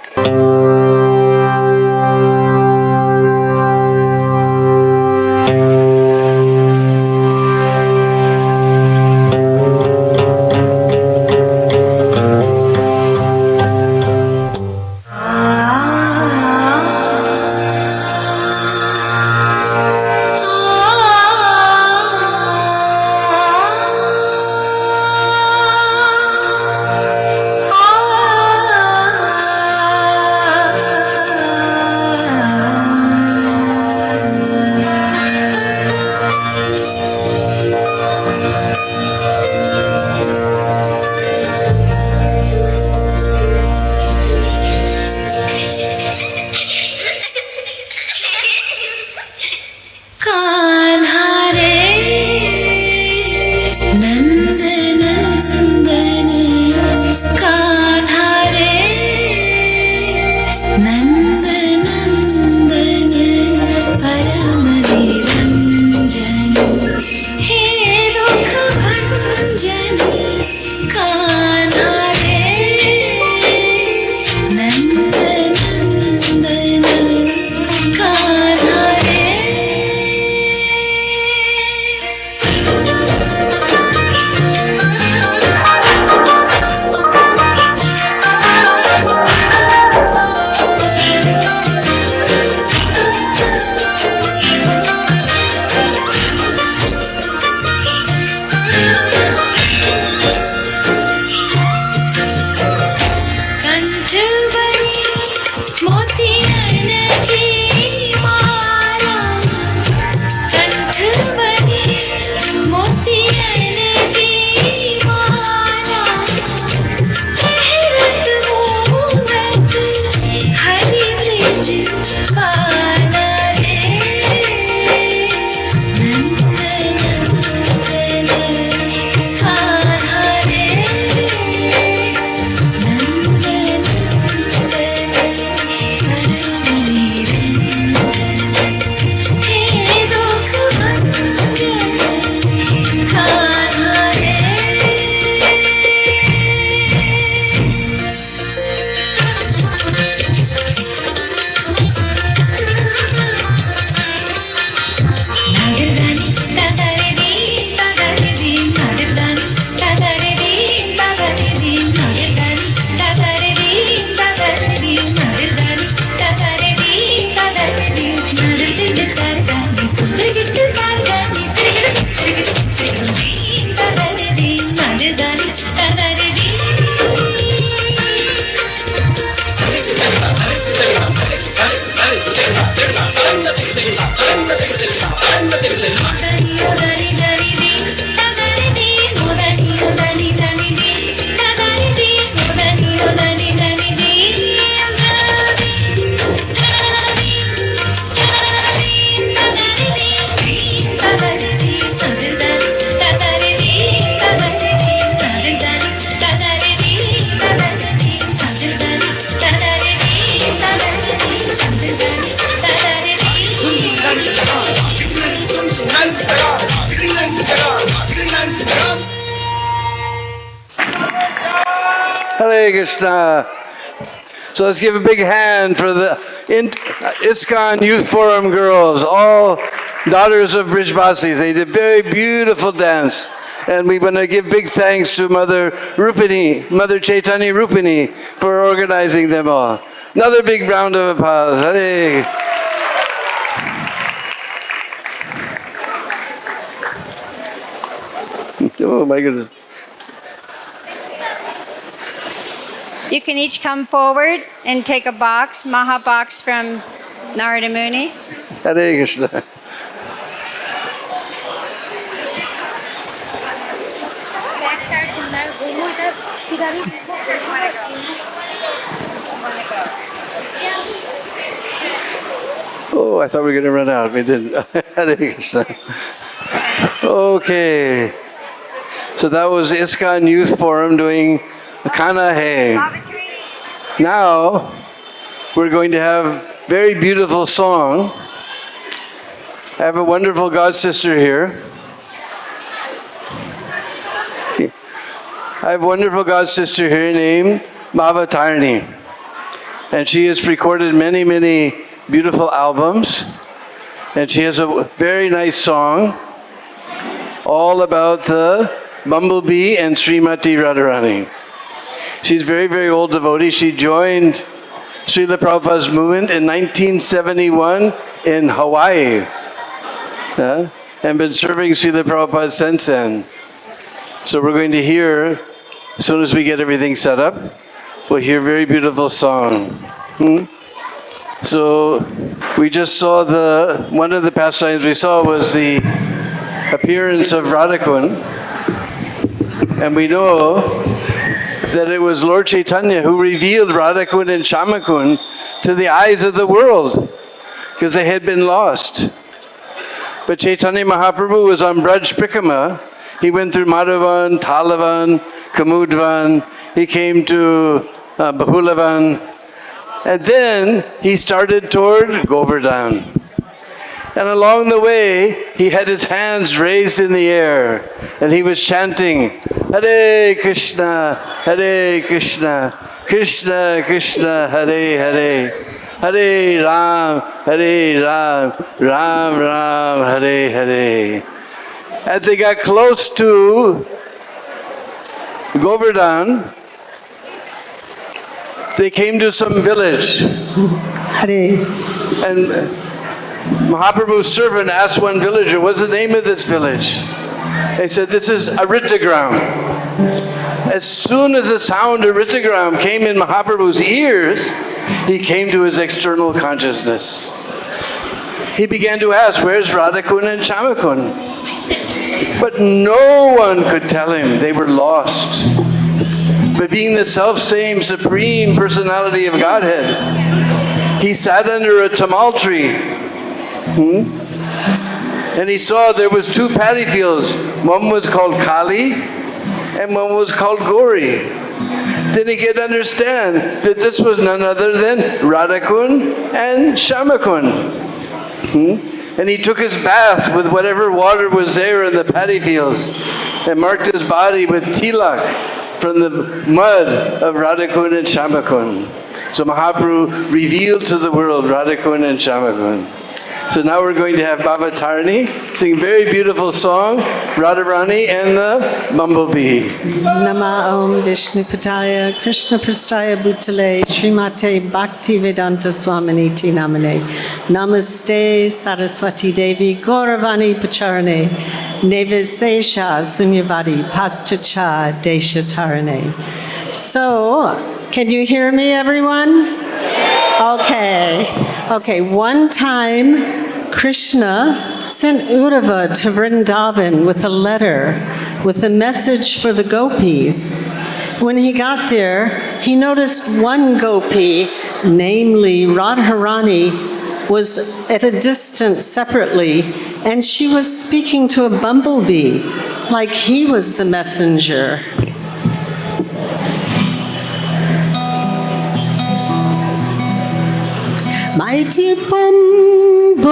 Hare Krishna. So let's give a big hand for the ISKCON Youth Forum girls, all daughters of Brijbasis. They did a very beautiful dance. And we want to give big thanks to Mother Rupini, Mother Chaitanya Rupini, for organizing them all. Another big round of applause. Hare. Oh my goodness. You can each come forward and take a box, Maha box from Narada Muni. Hare Krishna. Oh, I thought we were going to run out. We didn't. Hare Krishna. Okay. So that was ISKCON Youth Forum doing Kana Hai. Now we're going to have very beautiful song. I have a wonderful god sister here. I have a wonderful god sister here named Bhavatarni. And she has recorded many, many beautiful albums. And she has a very nice song all about the bumblebee and Srimati Radharani. She's a very, very old devotee. She joined Srila Prabhupada's movement in 1971 in Hawaii. And been serving Srila Prabhupada since then. So we're going to hear, as soon as we get everything set up, we'll hear a very beautiful song. So we just saw one of the pastimes we saw was the appearance of Radhakund. And we know that it was Lord Chaitanya who revealed Radhakund and Shyamakund to the eyes of the world because they had been lost. But Chaitanya Mahaprabhu was on Braj Prikrama. He went through Madhavan, Talavan, Kamudvan. He came to Bahulavan. And then he started toward Govardhan. And along the way, he had his hands raised in the air. And he was chanting, Hare Krishna, Hare Krishna, Krishna Krishna, Hare Hare. Hare Ram, Ram Ram, Hare Hare. As they got close to Govardhan, they came to some village. Hare. And Mahaprabhu's servant asked one villager, what's the name of this village? They said, this is Aritagram. As soon as the sound of Aritagram came in Mahaprabhu's ears, he came to his external consciousness. He began to ask, where's Radhakund and Shyamakund? But no one could tell him. They were lost. But being the self-same supreme personality of Godhead, he sat under a tamal tree. And he saw there was two paddy fields. One was called Kali and one was called Gauri. Then he could understand that this was none other than Radhakund and Shyamakund. And he took his bath with whatever water was there in the paddy fields and marked his body with tilak from the mud of Radhakund and Shyamakund. So Mahaprabhu revealed to the world Radhakund and Shyamakund. So now we're going to have Bhavatarni sing a very beautiful song, Radharani and the Bumblebee. Nama Om Vishnu Padaya Krishna Prastaya Bhutale Srimate Bhakti Vedanta Swaminiti Namane Namaste Saraswati Devi Gauravani Pacharane Nevasesha Sunyavadi Pastacha Desha Tarane. So, can you hear me, everyone? Okay, one time Krishna sent Uddhava to Vrindavan with a letter, with a message for the gopis. When he got there, he noticed one gopi, namely Radharani, was at a distance separately, and she was speaking to a bumblebee, like he was the messenger. My dear bumblebee,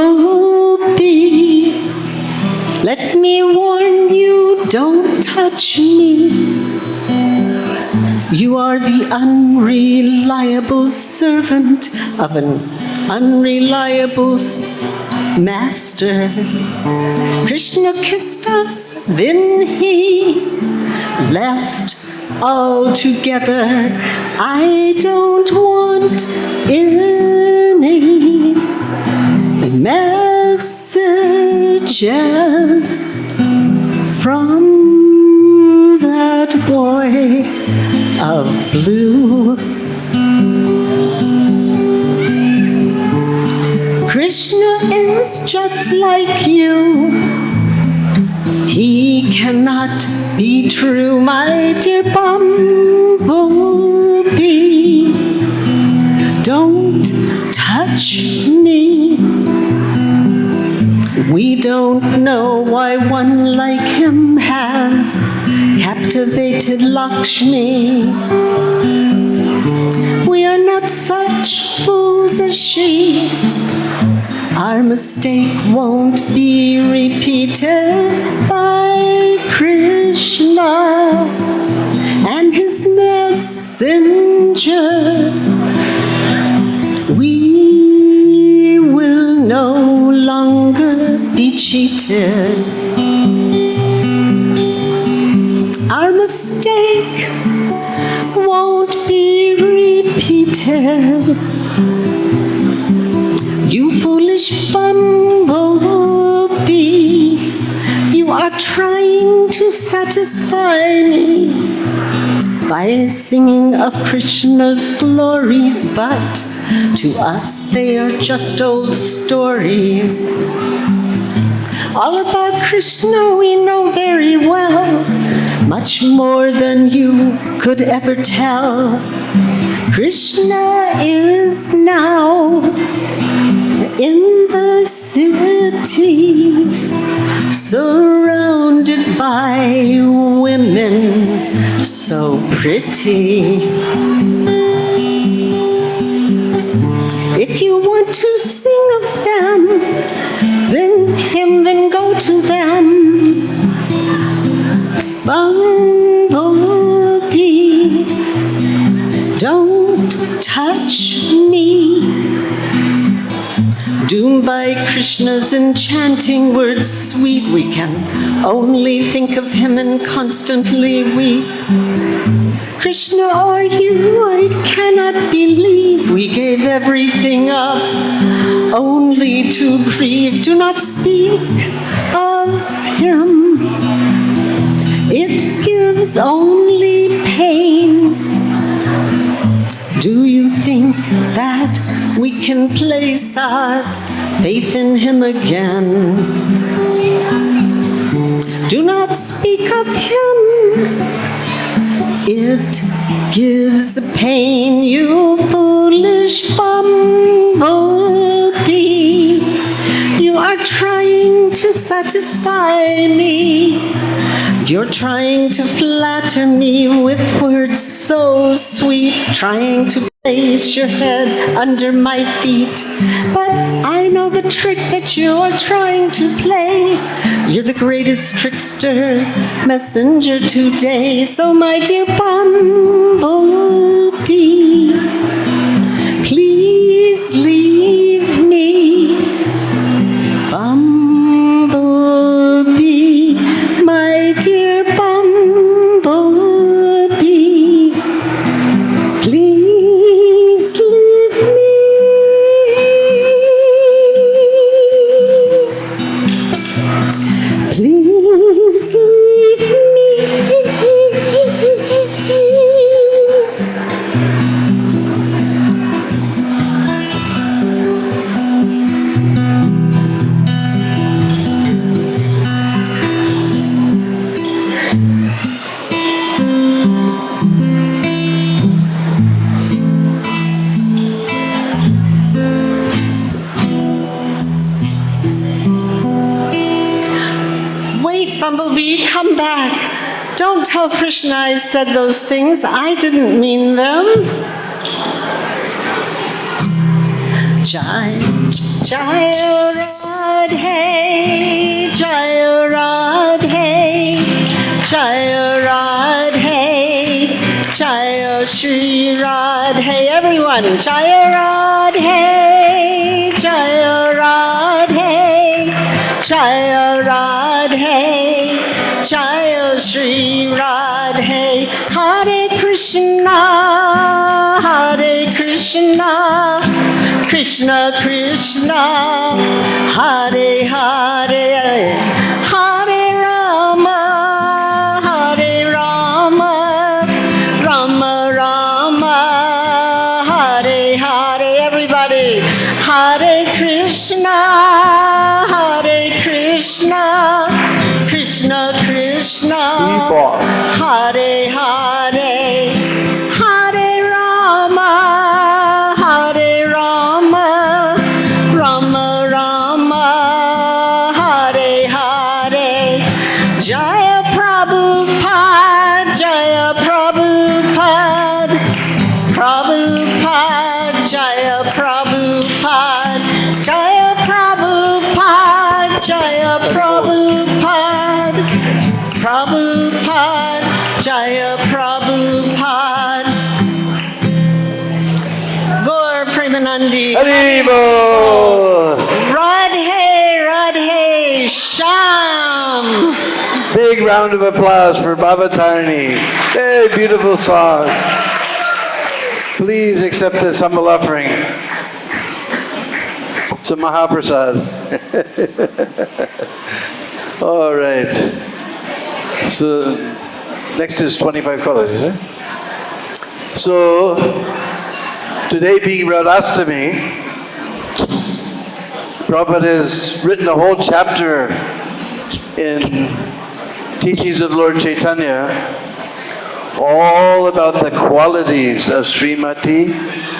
let me warn you, don't touch me. You are the unreliable servant of an unreliable master. Krishna kissed us, then he left altogether. I don't want any messages from is just like you. He cannot be true, my dear bumblebee. Don't touch me. We don't know why one like him has captivated Lakshmi. We are not such fools as she. Our mistake won't be repeated by Krishna and his messenger. We will no longer be cheated. Our mistake won't be repeated. You foolish bumblebee, you are trying to satisfy me by singing of Krishna's glories, but to us they are just old stories. All about Krishna we know very well, much more than you could ever tell. Krishna is now in the city, surrounded by women so pretty. If you want to sing of them, then go to them. Bumblebee, don't touch me. Doomed by Krishna's enchanting words sweet, we can only think of him and constantly weep. Krishna or you, I cannot believe we gave everything up only to grieve. Do not speak of him. It gives only pain. Do you think that we can place our faith in him again? Do not speak of him. It gives pain, you foolish bumblebee. You are trying to satisfy me. You're trying to flatter me with words so sweet, trying to place your head under my feet. But I know the trick that you are trying to play. You're the greatest trickster's messenger today. So my dear bumblebee, please leave me. Bumblebee, my dear bumblebee, please leave me. Please leave me. Wait, Bumblebee, come back. Don't tell Krishna I said those things. I didn't mean them. Jai, Jai Radhe, Jai Radhe, Jai Radhe, Jai Shri Radhe. Everyone, Jai Radhe, Jai Radhe, Jai Radhe, Jai Shri Radhe. Hare Krishna, Hare Krishna, Krishna Krishna, Hare Hare, Hare Rama, Hare Rama, Rama Rama, Hare Hare. Everybody, Hare Krishna, Hare Krishna, Krishna Krishna, Hare Hare, Hare Rama, Hare Rama, Rama Rama, Hare Hare. Everybody, Hare Krishna, Hare Krishna, Krishna Krishna, Hare Hare, Hare Rama, Hare Rama, Rama Rama, Hare Hare. Hare Krishna. Krishna, Hare Hare, Hare Rama, Hare Rama, Rama Rama, Hare Hare. Jaya Prabhupada, Jaya Prabhupada, Prabhupada, Jaya Prabhupada, Jaya Prabhupada, Jaya Prabhupada, Prabhupada, Jaya Prabhupada. Gaur Premanandi. Haribo! Radhe, Radhe, Shyam. Big round of applause for Baba Tarni. Very beautiful song. Please accept this humble offering. It's a Mahaprasad. All right. So next is 25 qualities. Eh? So today being Radhastami, Prabhupada has written a whole chapter in Teachings of Lord Chaitanya, all about the qualities of Srimati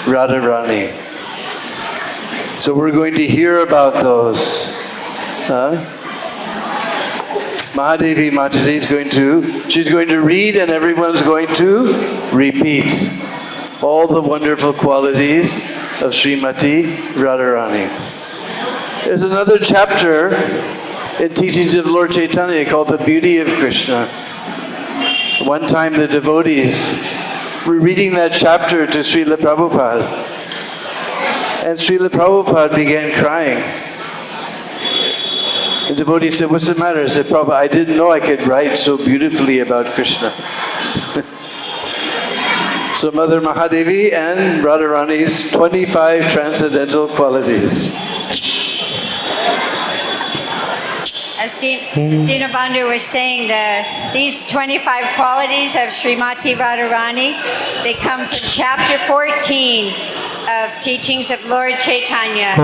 Radharani. So we're going to hear about those. Mahadevi Mataji is she's going to read and everyone's going to repeat all the wonderful qualities of Srimati Radharani. There's another chapter in Teachings of Lord Chaitanya called The Beauty of Krishna. One time the devotees were reading that chapter to Srila Prabhupada, and Srila Prabhupada began crying. The devotee said, "What's the matter?" I said, "Prabhupada, I didn't know I could write so beautifully about Krishna." So Mother Mahadevi and Radharani's 25 transcendental qualities. As Dina Bandhu was saying, these 25 qualities of Srimati Radharani, they come from chapter 14 of Teachings of Lord Chaitanya.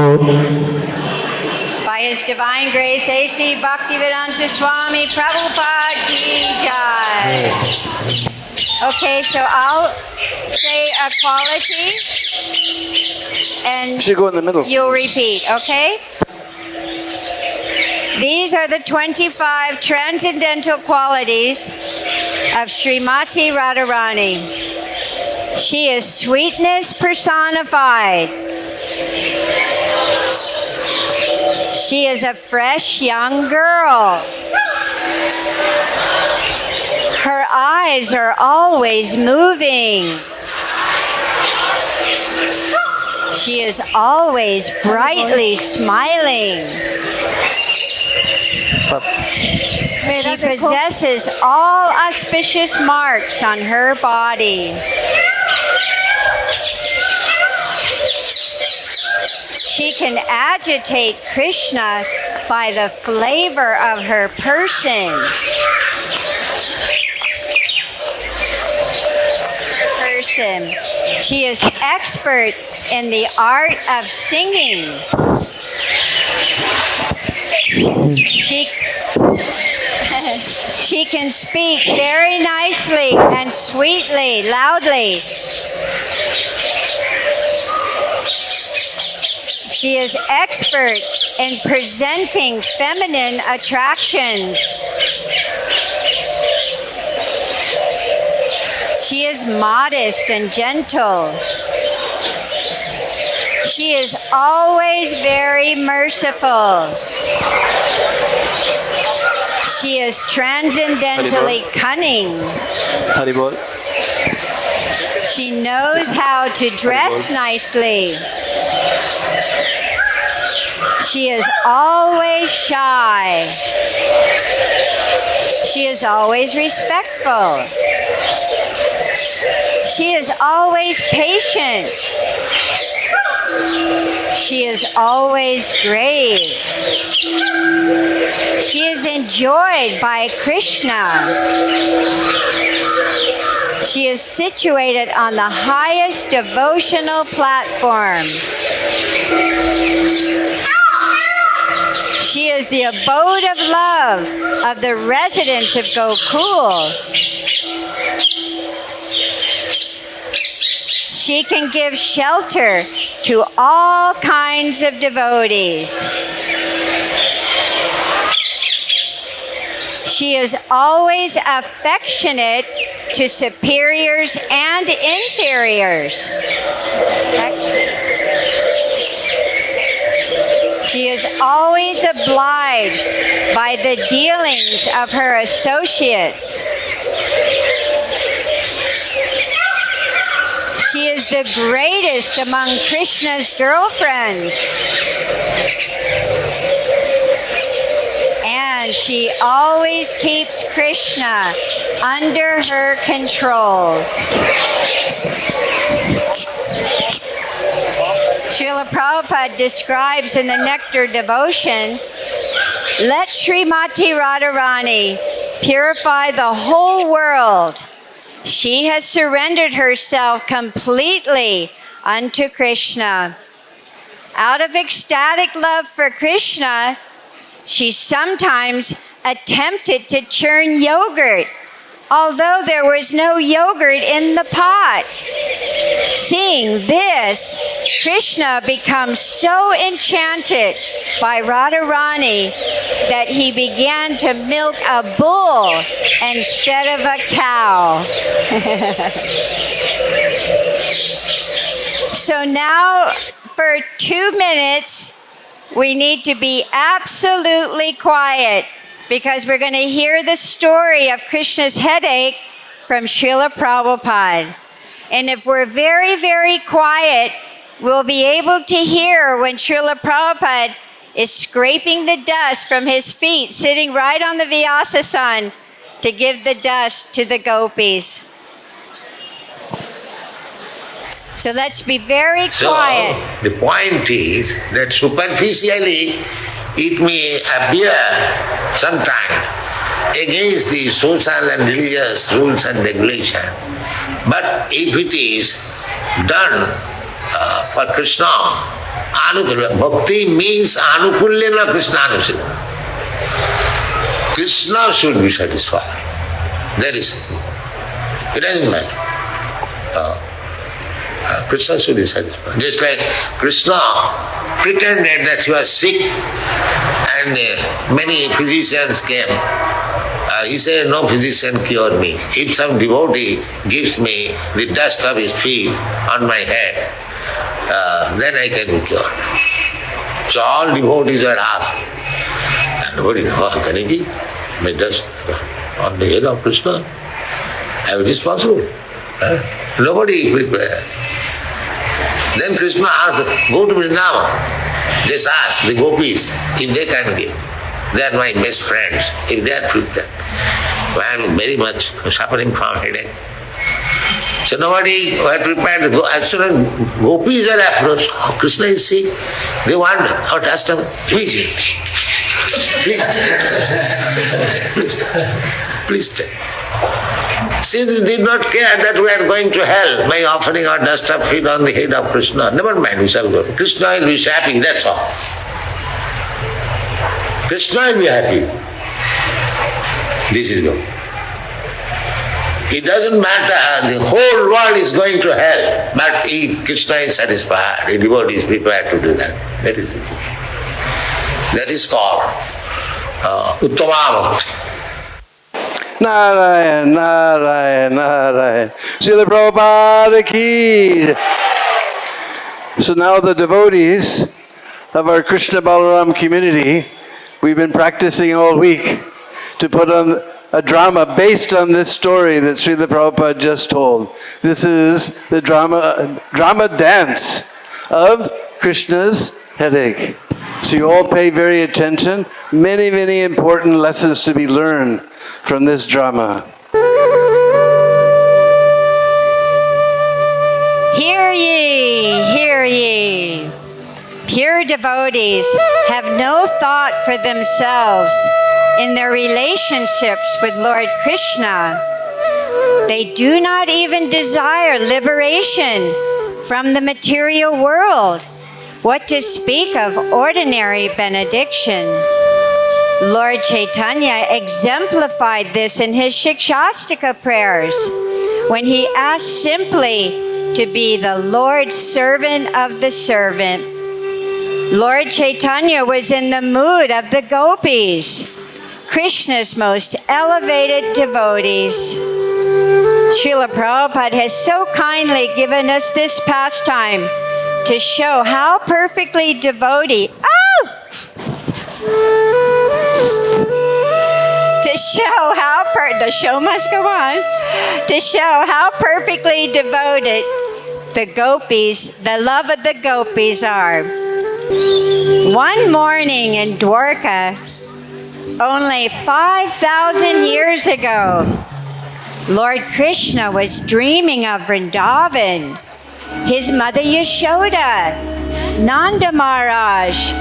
By His Divine Grace, A.C. Bhaktivedanta Swami Prabhupada Ki Jai. Okay, so I'll say a quality and Should go in the middle. You'll repeat, okay? These are the 25 transcendental qualities of Srimati Radharani. She is sweetness personified. She is a fresh young girl. Her eyes are always moving. She is always brightly smiling. She possesses all auspicious marks on her body. She can agitate Krishna by the flavor of her person. She is expert in the art of singing. She can speak very nicely and sweetly, loudly. She is expert in presenting feminine attractions. She is modest and gentle. She is always very merciful. She is transcendentally cunning. Haribol. She knows how to dress nicely. She is always shy. She is always respectful. She is always patient. She is always grave. She is enjoyed by Krishna. She is situated on the highest devotional platform. She is the abode of love of the residents of Gokul. She can give shelter to all kinds of devotees. She is always affectionate to superiors and inferiors. She is always obliged by the dealings of her associates. She is the greatest among Krishna's girlfriends. And she always keeps Krishna under her control. Srila Prabhupada describes in the Nectar Devotion, let Srimati Radharani purify the whole world. She has surrendered herself completely unto Krishna. Out of ecstatic love for Krishna, she sometimes attempted to churn yogurt, although there was no yogurt in the pot. Seeing this, Krishna becomes so enchanted by Radharani that he began to milk a bull instead of a cow. So now, for 2 minutes, we need to be absolutely quiet because we're going to hear the story of Krishna's headache from Srila Prabhupada. And if we're very, very quiet, we'll be able to hear when Srila Prabhupada is scraping the dust from his feet, sitting right on the Vyasasana to give the dust to the gopis. So let's be very quiet. So, the point is that superficially it may appear sometimes against the social and religious rules and regulations. But if it is done for Krishna, Anukulya, bhakti means Anukulyena Krishna Anusila. Krishna should be satisfied. That is, it doesn't matter. Krishna should be satisfied. Just like Krishna pretended that he was sick and many physicians came. He said, no physician cured me. If some devotee gives me the dust of his feet on my head, then I can be cured. So all devotees were asked, and nobody, can he give my dust on the head of Krishna? How it is possible? Nobody prepared. Then Krishna asked, go to Vrindavan. Just ask the gopis if they can give. They are my best friends. If they are prepared. I am very much suffering from headache. So nobody were prepared to go. As soon as gopis are approached, oh, Krishna is sick. They want Radhastami. Please. Please take. See, they did not care that we are going to hell by offering our dust of feet on the head of Krishna. Never mind, we shall go. Krishna will be happy, that's all. Krishna will be happy. This is all. It doesn't matter, the whole world is going to hell, but if Krishna is satisfied, the devotee is prepared to do that. That is it. That is called Uttama Bhakti. Narayan, Narayan, Narayan. Srila Prabhupada ki. So now the devotees of our Krishna Balaram community, we've been practicing all week to put on a drama based on this story that Srila Prabhupada just told. This is the drama dance of Krishna's headache. So you all pay very attention. Many, many important lessons to be learned from this drama. Hear ye, hear ye. Pure devotees have no thought for themselves in their relationships with Lord Krishna. They do not even desire liberation from the material world, What to speak of ordinary benediction? Lord Chaitanya exemplified this in his Shikshastika prayers when he asked simply to be the Lord's servant of the servant. Lord Chaitanya was in the mood of the gopis, Krishna's most elevated devotees. Srila Prabhupada has so kindly given us this pastime to show how perfectly devotee, to show how the show must go on, to show how perfectly devoted the gopis, the love of the gopis are. One morning in Dwarka, only 5,000 years ago, Lord Krishna was dreaming of Vrindavan, his mother Yashoda, Nanda Maharaj,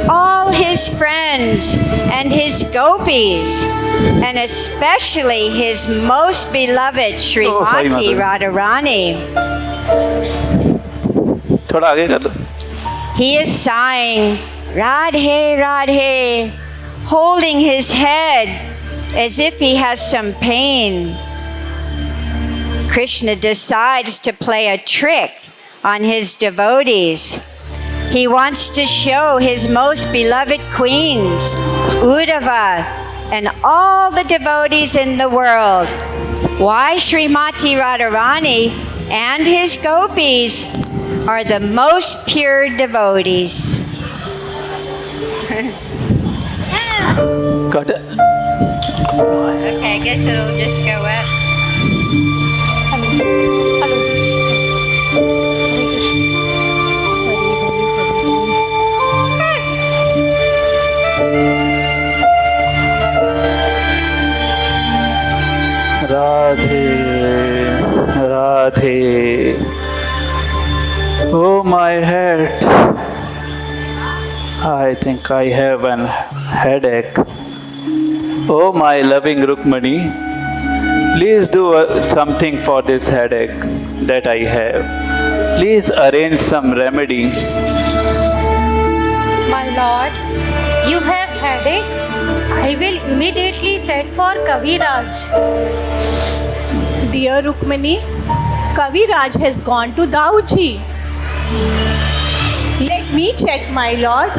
all his friends and his gopis, and especially his most beloved Srimati Radharani. He is sighing, Radhe, Radhe, holding his head as if he has some pain. Krishna decides to play a trick on his devotees. He wants to show his most beloved queens, Uddhava, and all the devotees in the world why Srimati Radharani and his gopis are the most pure devotees. Got it. Okay, I guess it'll just go up. Radhe, Radhe. Oh, my head. I think I have an headache. Oh, my loving Rukmani, please do something for this headache that I have. Please arrange some remedy. My lord, you have headache? I will immediately send for Kaviraj. Dear Rukmani, Kaviraj has gone to Dauji. Let me check, my lord.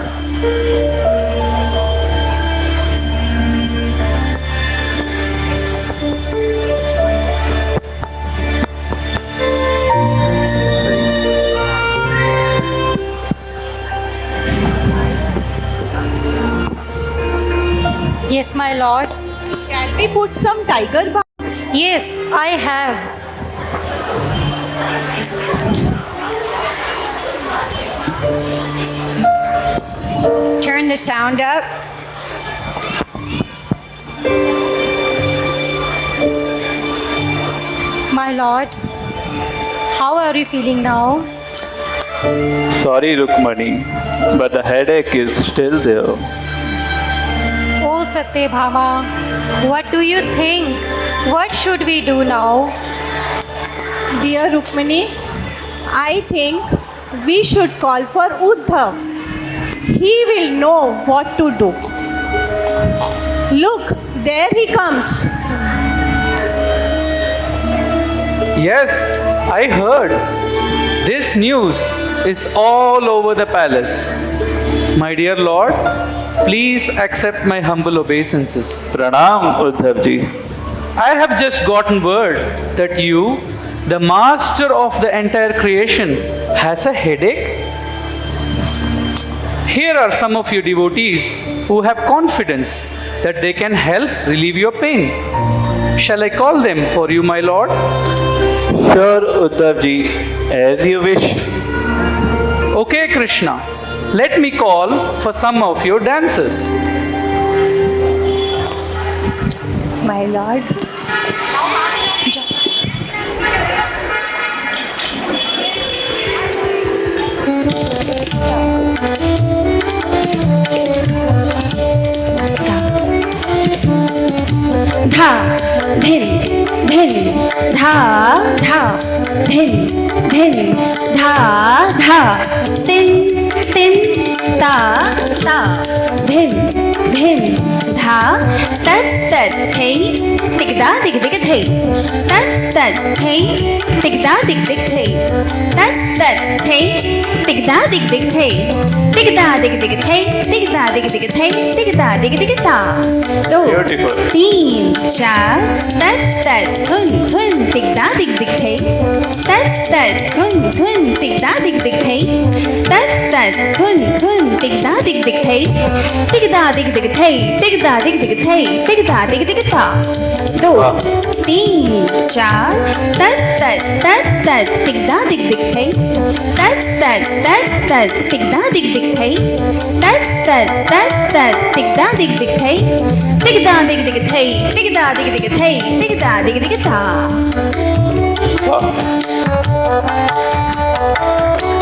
Yes, my lord. Shall we put some tiger balm? Yes, I have. Turn the sound up. My lord, how are you feeling now? Sorry, Rukmani, but the headache is still there. Oh, Satyabhama, what do you think? What should we do now? Dear Rukmani, I think we should call for Uddhav. He will know what to do. Look, there he comes. Yes, I heard. This news is all over the palace. My dear Lord, please accept my humble obeisances. Pranam, Uddhavji. I have just gotten word that you, the master of the entire creation, has a headache. Here are some of your devotees who have confidence that they can help relieve your pain. Shall I call them for you, my lord? Sure, Uddhavji, as you wish. Okay, Krishna, let me call for some of your dancers. My lord. धा धिन धिन धा धा धिन धिन धा धा तिन tin ta ta dhin dhin dha tat tat thei tig da dig dig thei tat tat thei tig da dig dig thei tat tat thei tig da dig dig thei tig da dig dig thei tig da dig dig thei tig da dig dig ta do तीन चार tat tat thun thun tig da dig dig thei tat tat thun thun tig da dig dig thei tat tat thun thun tig da dig dig thei tig da dig dig thei tig da dig dig thei tig da dig dig ta दो तीन चार tat tat tat tat tig da dig dig thei tat tat tat tat tig da dig dig thei tat tat tat tat tig da dig dig thei tig da dig dig thei tig da dig dig thei tig da dig dig ta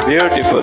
Beautiful.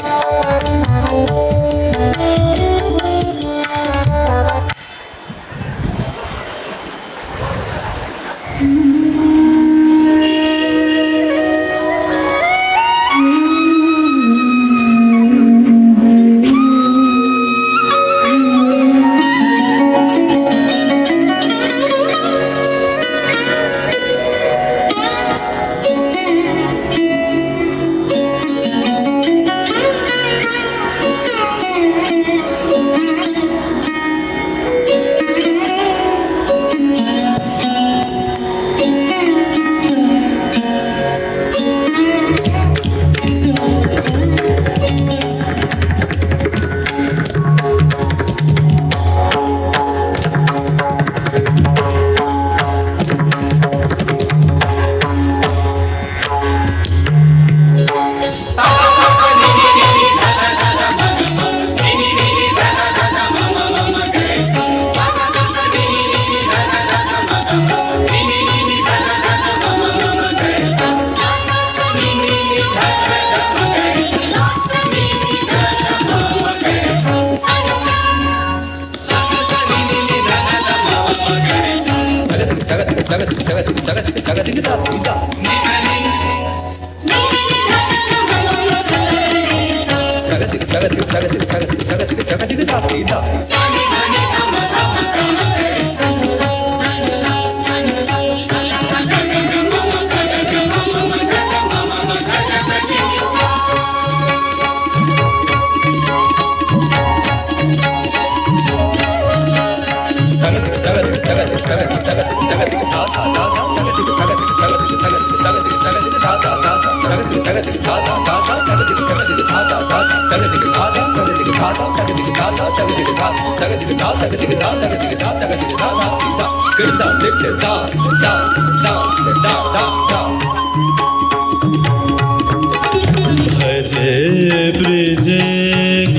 भजे ब्रिजेक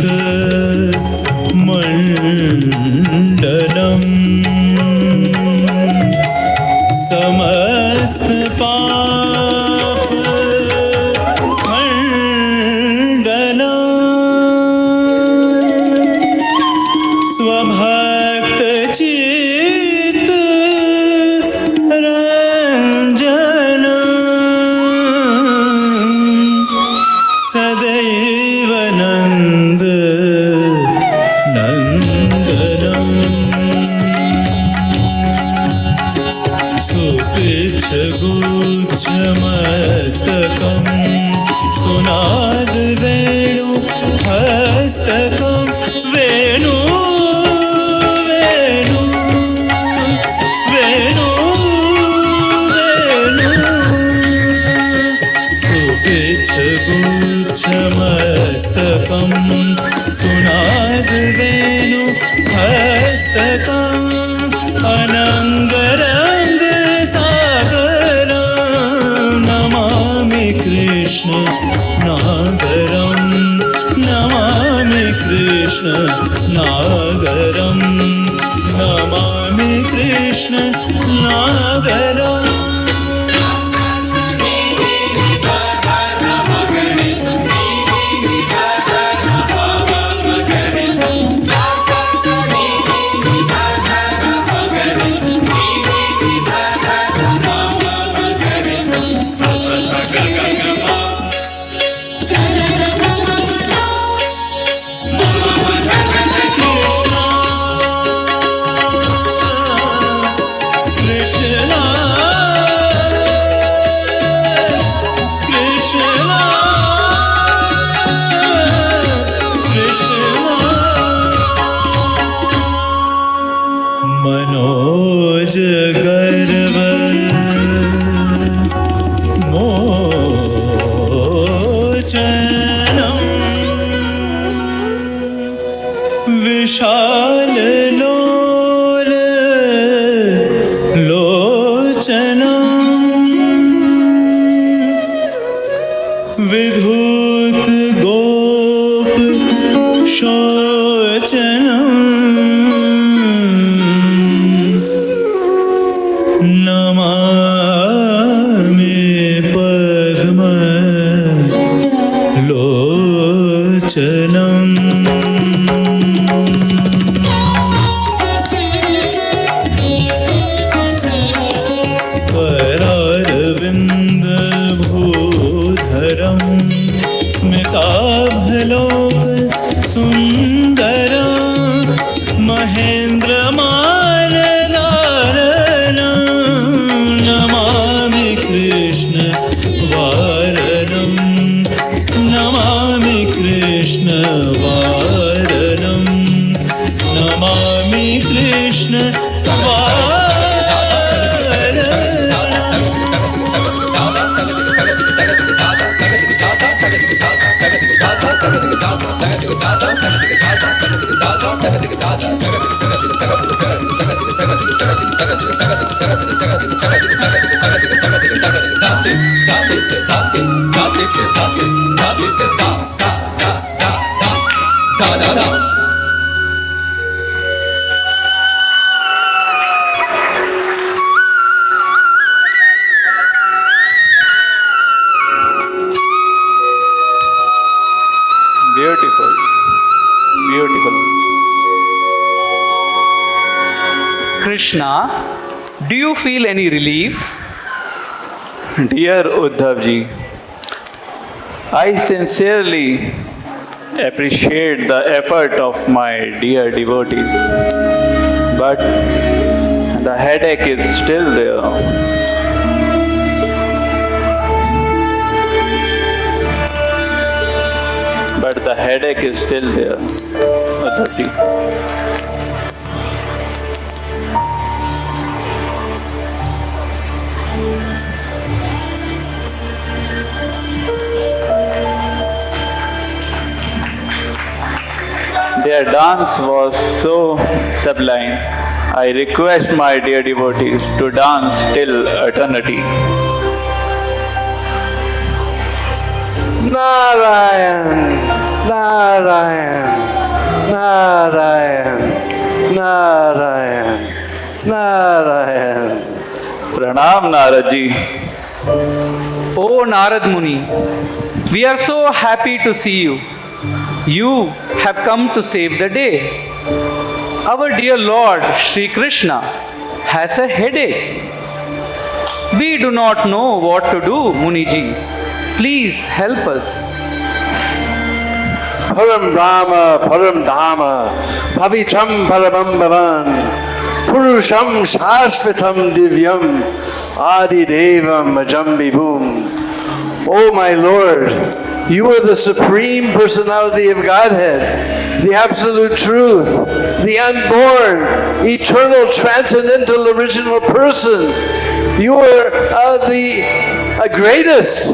मंडलम समस्त पाप खंडनम स्वभक्त चित रंजन सदैव नंद नंदनम सुपिच्छ गुच्छमस्तकं सुनाद वेणु हस्तकं वेणु वेणु वेणु वेणु सुपिच्छ गुच्छमस्तकं सुनाद वेणु हस्तकम् अनंगरंग सागरं नमामि कृष्ण नागरं नमामि कृष्ण नागरं नमामि कृष्ण नागरम् विधूत गोप शोचनम नमामि पद्म लोचनम करारविंद भूधरम स्मिताभलोक Sundaram Mahendra मानदारणम Namami Krishna वारणम Namami Krishna वारणम Namami Krishna Beautiful. Beautiful. Krishna, do you feel any relief? Dear Uddhavji, I sincerely appreciate the effort of my dear devotees, but the headache is still there. But the headache is still there, Uddhavji. Their dance was so sublime. I request my dear devotees to dance till eternity. Narayan, Narayan, Narayan, Narayan, Narayan. Pranam Naradji. Oh Narad Muni, we are so happy to see you. You have come to save the day. Our dear Lord Sri Krishna has a headache. We do not know what to do, Muniji. Please help us. Param Rama, Param Dhamma, Pavitram Paramam Bhavan, Purusham Shashvatam Divyam, Adi Devam Majam Vibhum. Oh my Lord, you are the Supreme Personality of Godhead, the Absolute Truth, the Unborn, Eternal, Transcendental, Original Person. You are the greatest.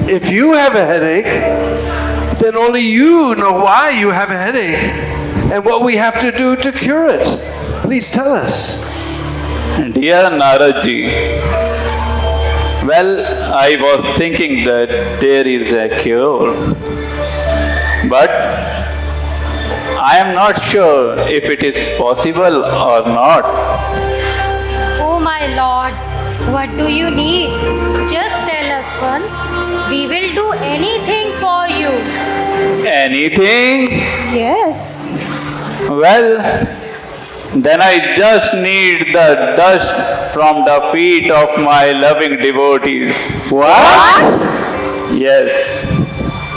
If you have a headache, then only you know why you have a headache and what we have to do to cure it. Please tell us. Dear Naradji, well, I was thinking that there is a cure, but I am not sure if it is possible or not. Oh my Lord, what do you need? Just tell us once. We will do anything for you. Anything? Yes. Well, then I just need the dust from the feet of my loving devotees. What? Yes.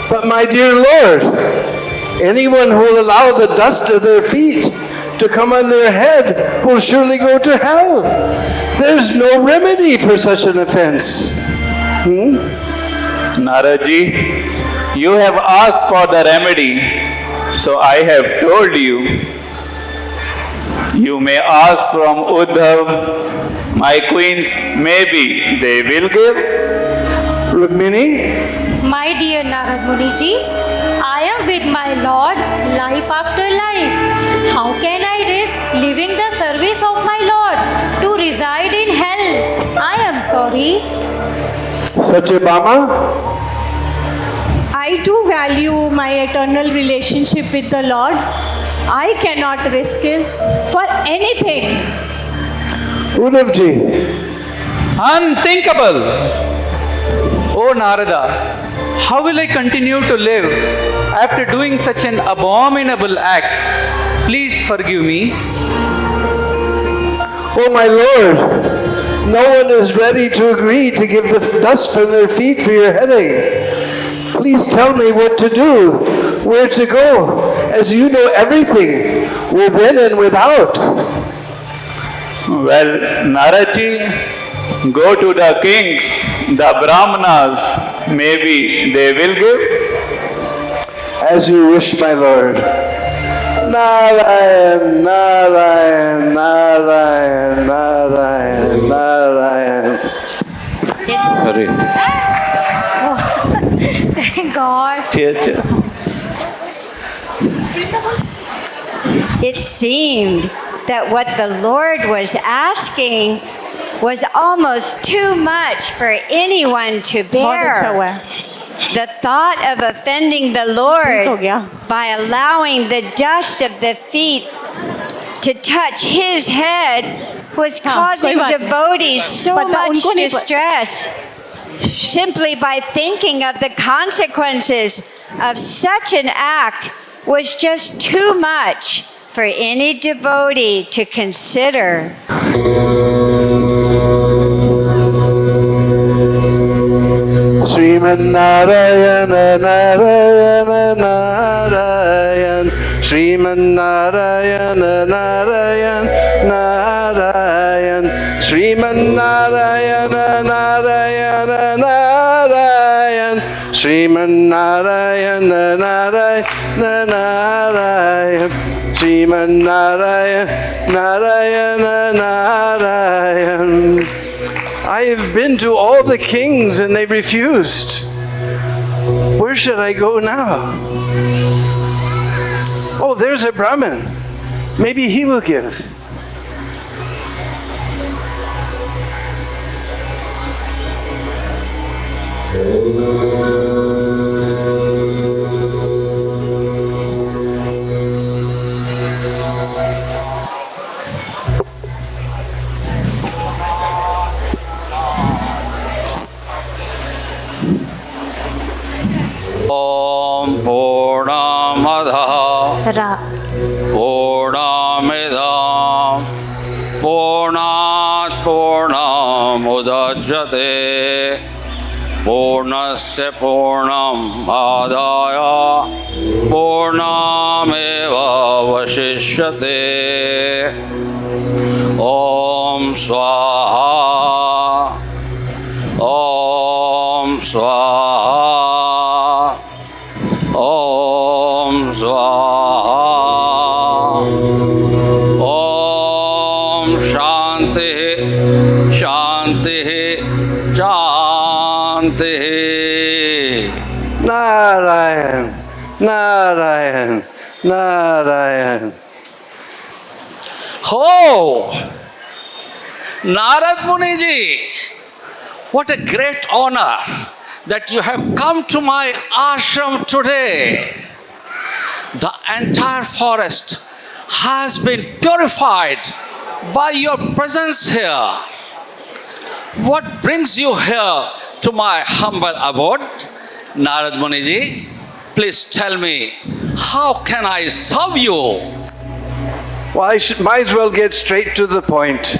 But my dear Lord, anyone who will allow the dust of their feet to come on their head will surely go to hell. There's no remedy for such an offense. Naradji, you have asked for the remedy, so I have told you. You may ask from Uddhav, my queens, maybe they will give. Rukmini? My dear Narad Muniji, I am with my Lord life after life. How can I risk leaving the service of my Lord to reside in hell? I am sorry. Satyabhama? too value my eternal relationship with the Lord. I cannot risk it for anything. Uddhavji. Unthinkable! Oh Narada, how will I continue to live after doing such an abominable act? Please forgive me. Oh my Lord, no one is ready to agree to give the dust from their feet for your headache. Please tell me what to do, where to go, as you know everything, within and without. Well, Naradji, go to the kings, the Brahmanas, maybe they will give. As you wish, my Lord. Narayan, Narayan, Narayan, Narayan, Narayan. Hare. Oh, thank God. Cheer. It seemed that what the Lord was asking was almost too much for anyone to bear. The thought of offending the Lord by allowing the dust of the feet to touch his head was causing devotees so much distress. Simply by thinking of the consequences of such an act was just too much for any devotee to consider. Sriman Narayana Narayana Narayan, Sriman Narayana Narayan Narayan, Sriman Narayana Narayana Narayan, Sriman Narayana Narayana Narayan, Sriman Narayana Narayana Narayan. I have been to all the kings and they refused. Where should I go now? Oh, there's a Brahmin. Maybe he will give. Om Purnamadaha Purnamidam Purnat Purnamudachyate Purnasya Purnam Adaya Purnameva Vashishyate Om Swaha Om Swaha Om Swaha Om Shanti Shanti Shanti Narayan, Narayan, Narayan. Oh, Narad Muniji, what a great honor that you have come to my ashram today. The entire forest has been purified by your presence here. What brings you here to my humble abode? Narad Muniji, please tell me, how can I serve you? Well, I might as well get straight to the point.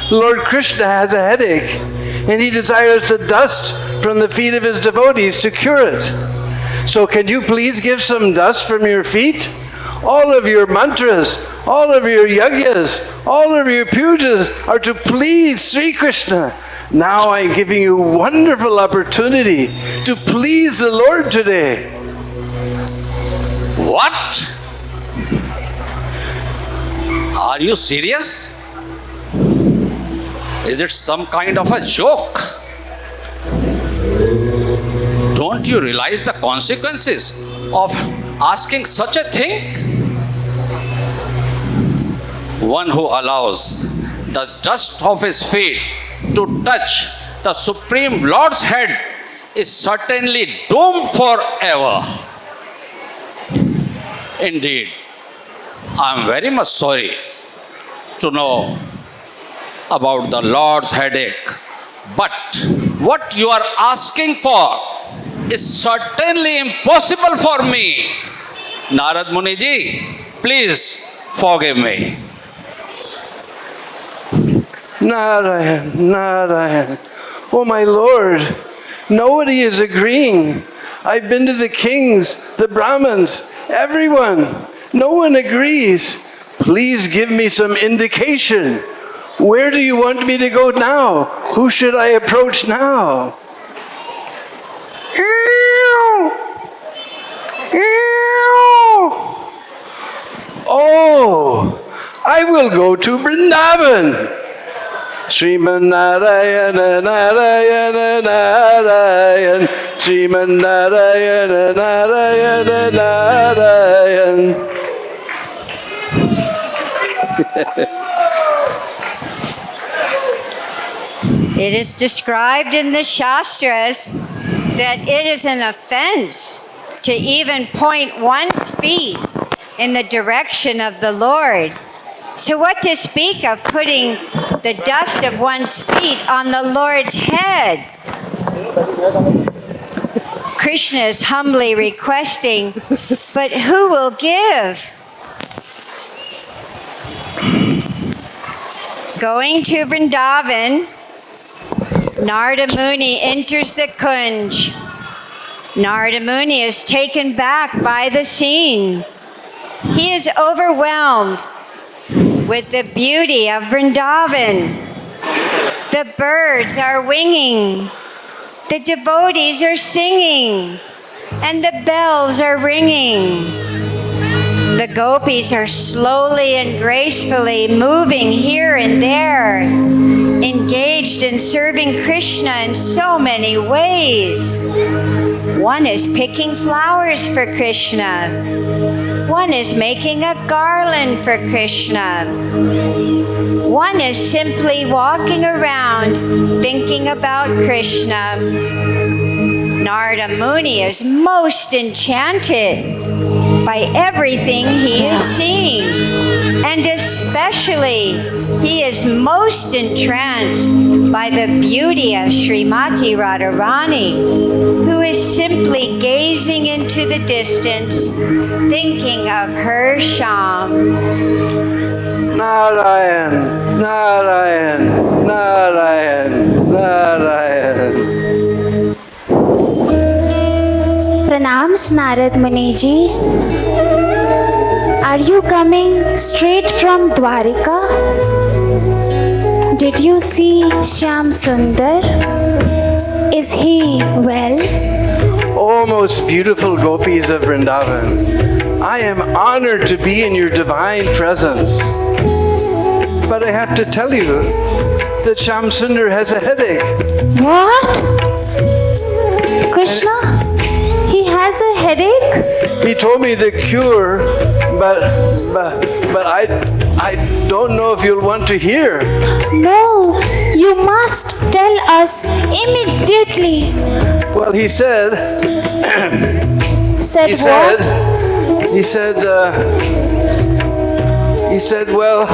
Lord Krishna has a headache and he desires the dust from the feet of his devotees to cure it. So can you please give some dust from your feet? All of your mantras, all of your yagyas, all of your pujas are to please Sri Krishna. Now I'm giving you a wonderful opportunity to please the Lord today. What? Are you serious? Is it some kind of a joke? Don't you realize the consequences of asking such a thing? One who allows the dust of his feet to touch the Supreme Lord's head is certainly doomed forever. Indeed, I am very much sorry to know about the Lord's headache. But what you are asking for is certainly impossible for me. Narad Muniji, please forgive me. Narayan, Narayan. Oh my Lord, nobody is agreeing. I've been to the kings, the Brahmins, everyone. No one agrees. Please give me some indication. Where do you want me to go now? Who should I approach now? Oh, I will go to Vrindavan. Sriman Narayana, Narayana, Narayan. Sriman Narayana, Narayana, Narayan. It is described in the Shastras that it is an offense to even point one's feet in the direction of the Lord. So what to speak of putting the dust of one's feet on the Lord's head? Krishna is humbly requesting, but who will give? Going to Vrindavan, Narada Muni enters the Kunj. Narada Muni is taken back by the scene. He is overwhelmed with the beauty of Vrindavan. The birds are winging, the devotees are singing, and the bells are ringing. The gopis are slowly and gracefully moving here and there, engaged in serving Krishna in so many ways. One is picking flowers for Krishna. One is making a garland for Krishna. One is simply walking around thinking about Krishna. Narada Muni is most enchanted by everything he is seeing, and especially he is most entranced by the beauty of Srimati Radharani, who is simply gazing into the distance, thinking of her Shyam. Narayan, Narayan, Narayan, Narayan. Pranams, Narad Muniji. Are you coming straight from Dwarika? Did you see Shyam Sundar? Is he well? Oh, most beautiful gopis of Vrindavan, I am honored to be in your divine presence. But I have to tell you that Shyam Sundar has a headache. What? Krishna? He has a headache? He told me the cure, but I don't know if you'll want to hear. No, you must tell us immediately. Well, he said. He said, well,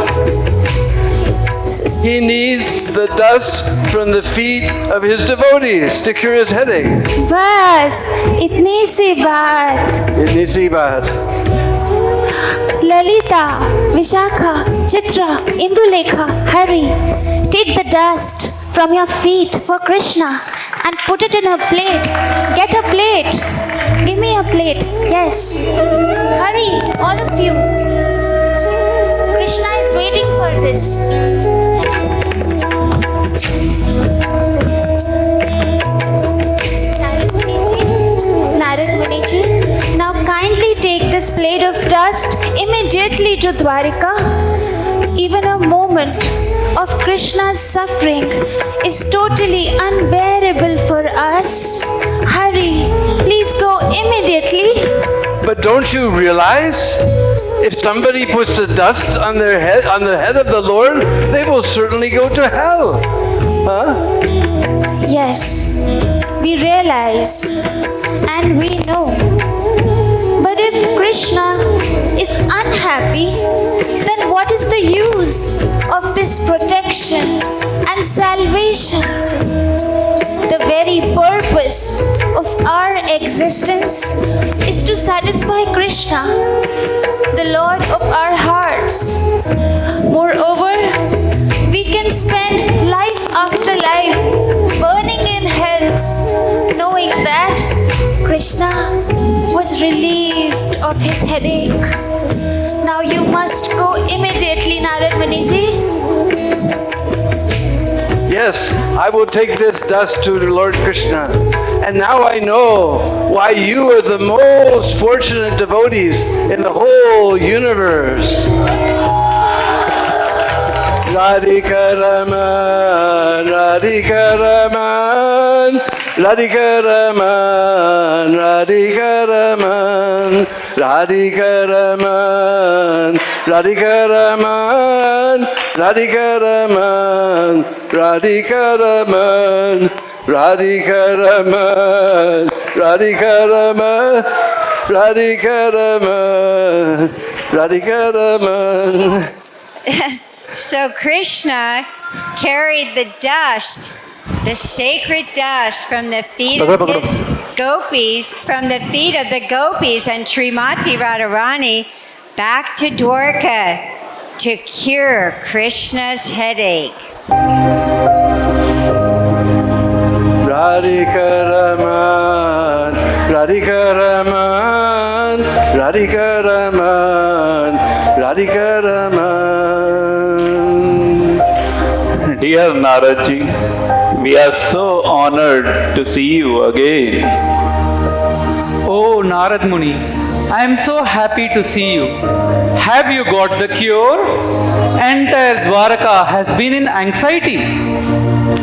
he needs the dust from the feet of his devotees to cure his headache. Bas, itni si baat. Itni si baat. Lalita, Vishakha, Chitra, Indulekha, hurry. Take the dust from your feet for Krishna and put it in a plate. Get a plate. Give me a plate. Yes. Hurry, all of you. Krishna is waiting for this. Yes. Narad Muniji, now kindly take this plate of dust immediately to Dwarika. Even a moment of Krishna's suffering is totally unbearable for us. Hurry, please go immediately. But don't you realize, if somebody puts the dust on their head, on the head of the Lord, they will certainly go to hell. Huh? Yes, we realize realize and we know. But if Krishna is unhappy, then what is the use of this protection and salvation? The very purpose of our existence is to satisfy Krishna, the Lord of our hearts. Moreover, we can spend life after life burning in hells, knowing that Krishna was relieved of his headache. Now you must go immediately, Narad Muniji. Yes, I will take this dust to Lord Krishna. And now I know why you are the most fortunate devotees in the whole universe. Radhika Raman, Radhika Raman, Radhika Raman, Radhika Raman, Radhika Raman, Radhika Raman, Radhika Raman, Radhika Raman, Radhika Raman, Radhika Raman, Radhika Raman, Radhika Raman. So Krishna carried the dust, the sacred dust from the feet of his gopis, from the feet of the gopis and Srimati Radharani back to Dwarka to cure Krishna's headache. Radhika Raman, Radhika Raman, Radhika Raman, Radhika Raman. Dear Naradji, we are so honored to see you again. Oh Narad Muni, I am so happy to see you. Have you got the cure? Entire Dwarka has been in anxiety.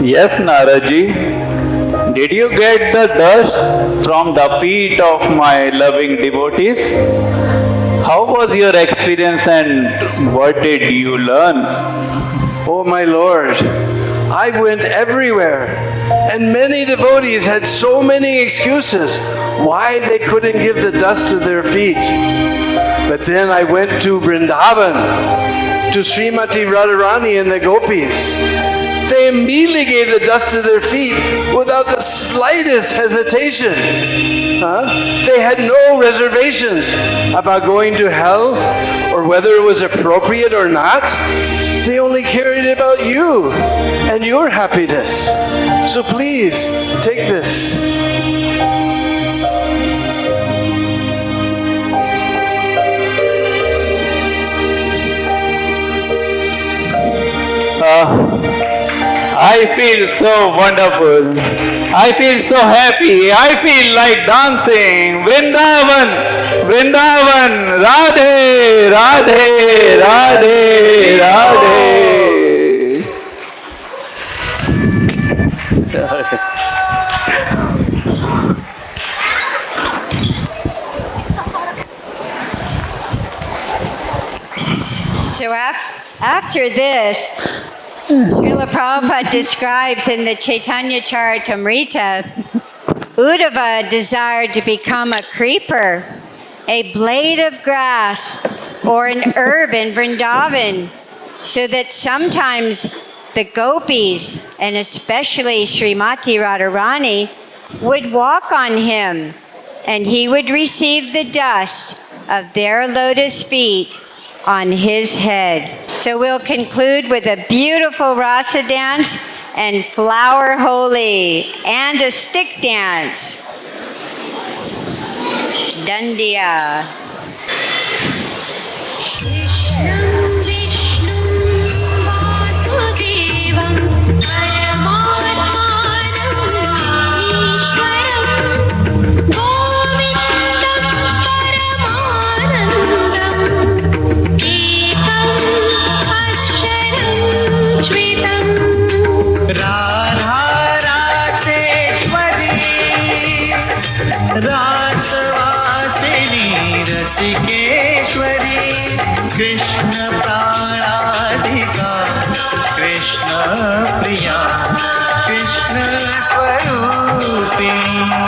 Yes, Naradji. Did you get the dust from the feet of my loving devotees? How was your experience and what did you learn? Oh my Lord, I went everywhere and many devotees had so many excuses why they couldn't give the dust to their feet. But then I went to Vrindavan, to Srimati Radharani and the gopis. They immediately gave the dust to their feet without the slightest hesitation. They had no reservations about going to hell or whether it was appropriate or not. They only cared about you and your happiness. So please, take this. I feel so wonderful. I feel so happy. I feel like dancing. Vrindavan, Vrindavan, Radhe, Radhe, Radhe, Radhe. So after this, Srila Prabhupada describes in the Chaitanya Charitamrita, Uddhava desired to become a creeper, a blade of grass, or an herb in Vrindavan, so that sometimes the gopis, and especially Srimati Radharani, would walk on him, and he would receive the dust of their lotus feet on his head. So we'll conclude with a beautiful rasa dance and flower holy and a stick dance. Dandiya. रसिकेश्वरी Krishna प्राणाधिका Krishna प्रिया कृष्ण स्वरूपिणी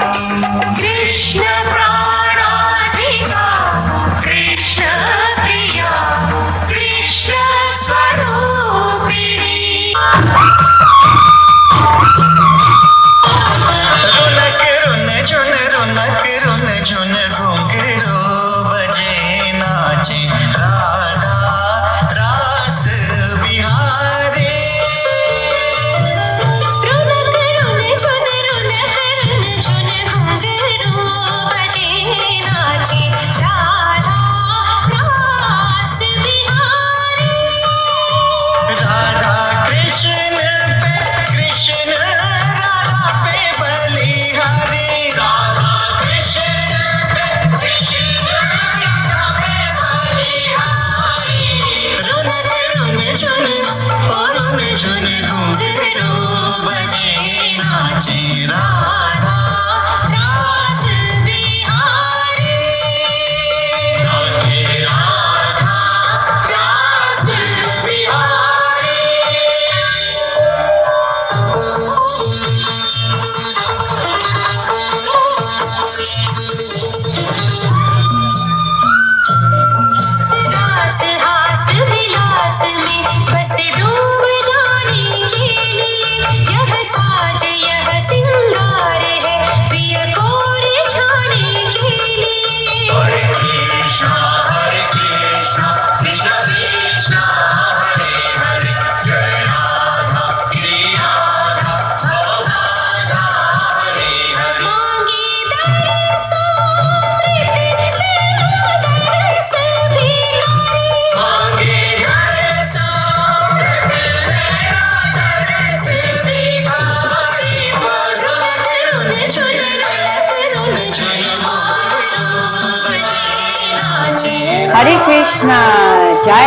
Hare Krishna, Jai.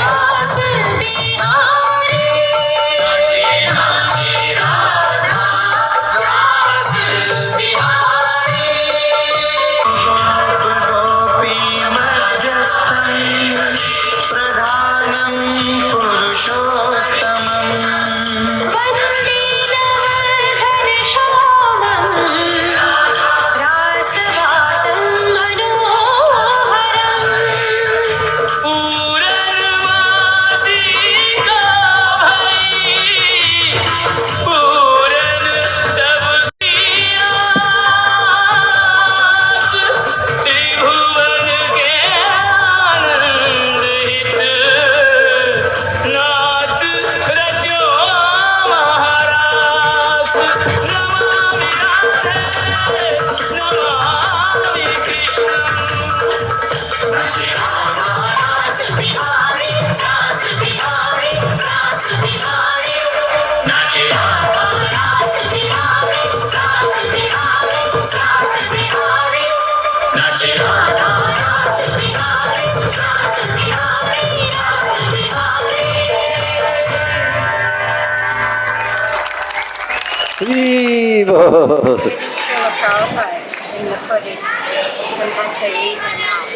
In the footage, sometimes they leave them out.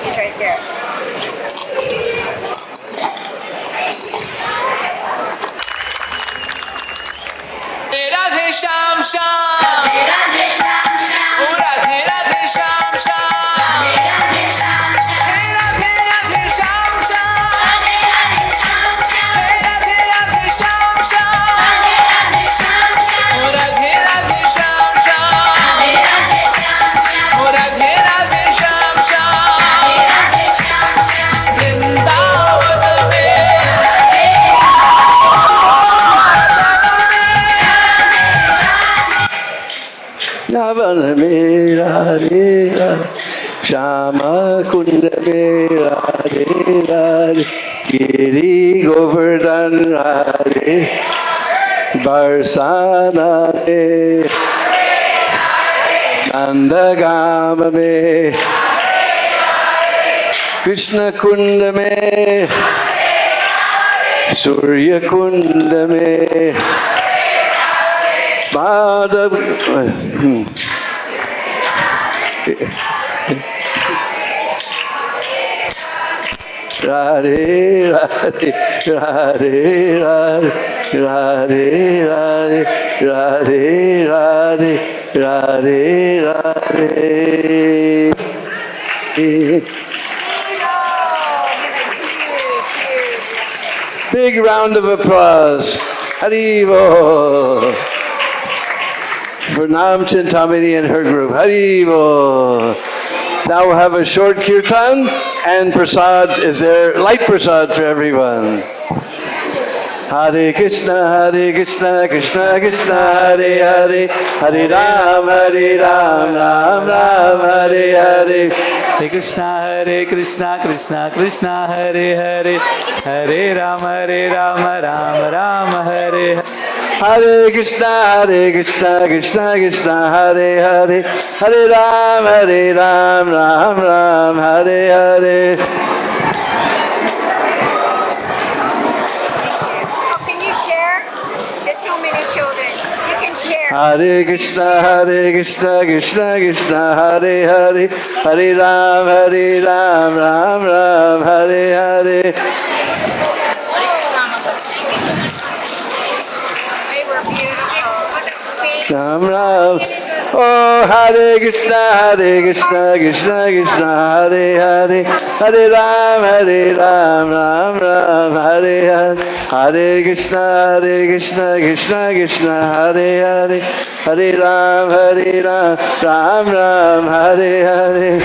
It's right there. Radhe Sham Sham, Radhe Sham Sham, oh Radhe Radhe Sham Sham, Radhe Sham Sham, Radhe Radhe Sham Sham, Radhe Radhe Sham Sham, Radhe Sham Sham, oh Radhe Radhe Sham Sham, Radhe Sham Sham, oh Radhe Radhe Sham Sham, Radhe Sham Sham, Vrindavan mein Navan mein Radhe Radhe, Shama Kund mein Radhe Radhe, Giri Govardhan Radhe, Barsana mein, Nandagama mein, Krishna Kund mein, Surya Kund mein, Madhav. Radhe Radhe Radhe Radhe Radhe Radhe Radhe Radhe Radhe. Big round of applause. Haribo. For Nam Chintamani and her group. Haribo. Now we'll have a short kirtan and prasad. Is there light prasad for everyone? Hare Krishna, Krishna Krishna, Hare Hare, Hare Ram, Ram Ram, Hare Hare. Hare Krishna, Krishna Krishna, Hare Hare, Hare Ram, Ram Ram, Hare Hare. Hare Krishna, Krishna Krishna, Hare Hare, Hare Ram, Ram Ram, Hare Hare. Can you share? There's so many children. You can share. Hare Krishna, Krishna Krishna, Hare Hare, Hare Ram, Ram Ram, Hare Hare. Ram Ram. Oh, Hare Krishna, Krishna Krishna, Hare Hare, Hare Ram, Ram Ram, Hare Hare. Hare Krishna, Krishna Krishna, Hare Hare, Hare Ram, Ram Ram, Hare Hare.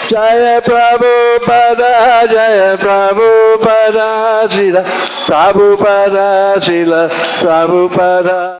Jaya Prabhupada, Jaya Prabhupada, Srila Prabhupada, Srila Prabhupada.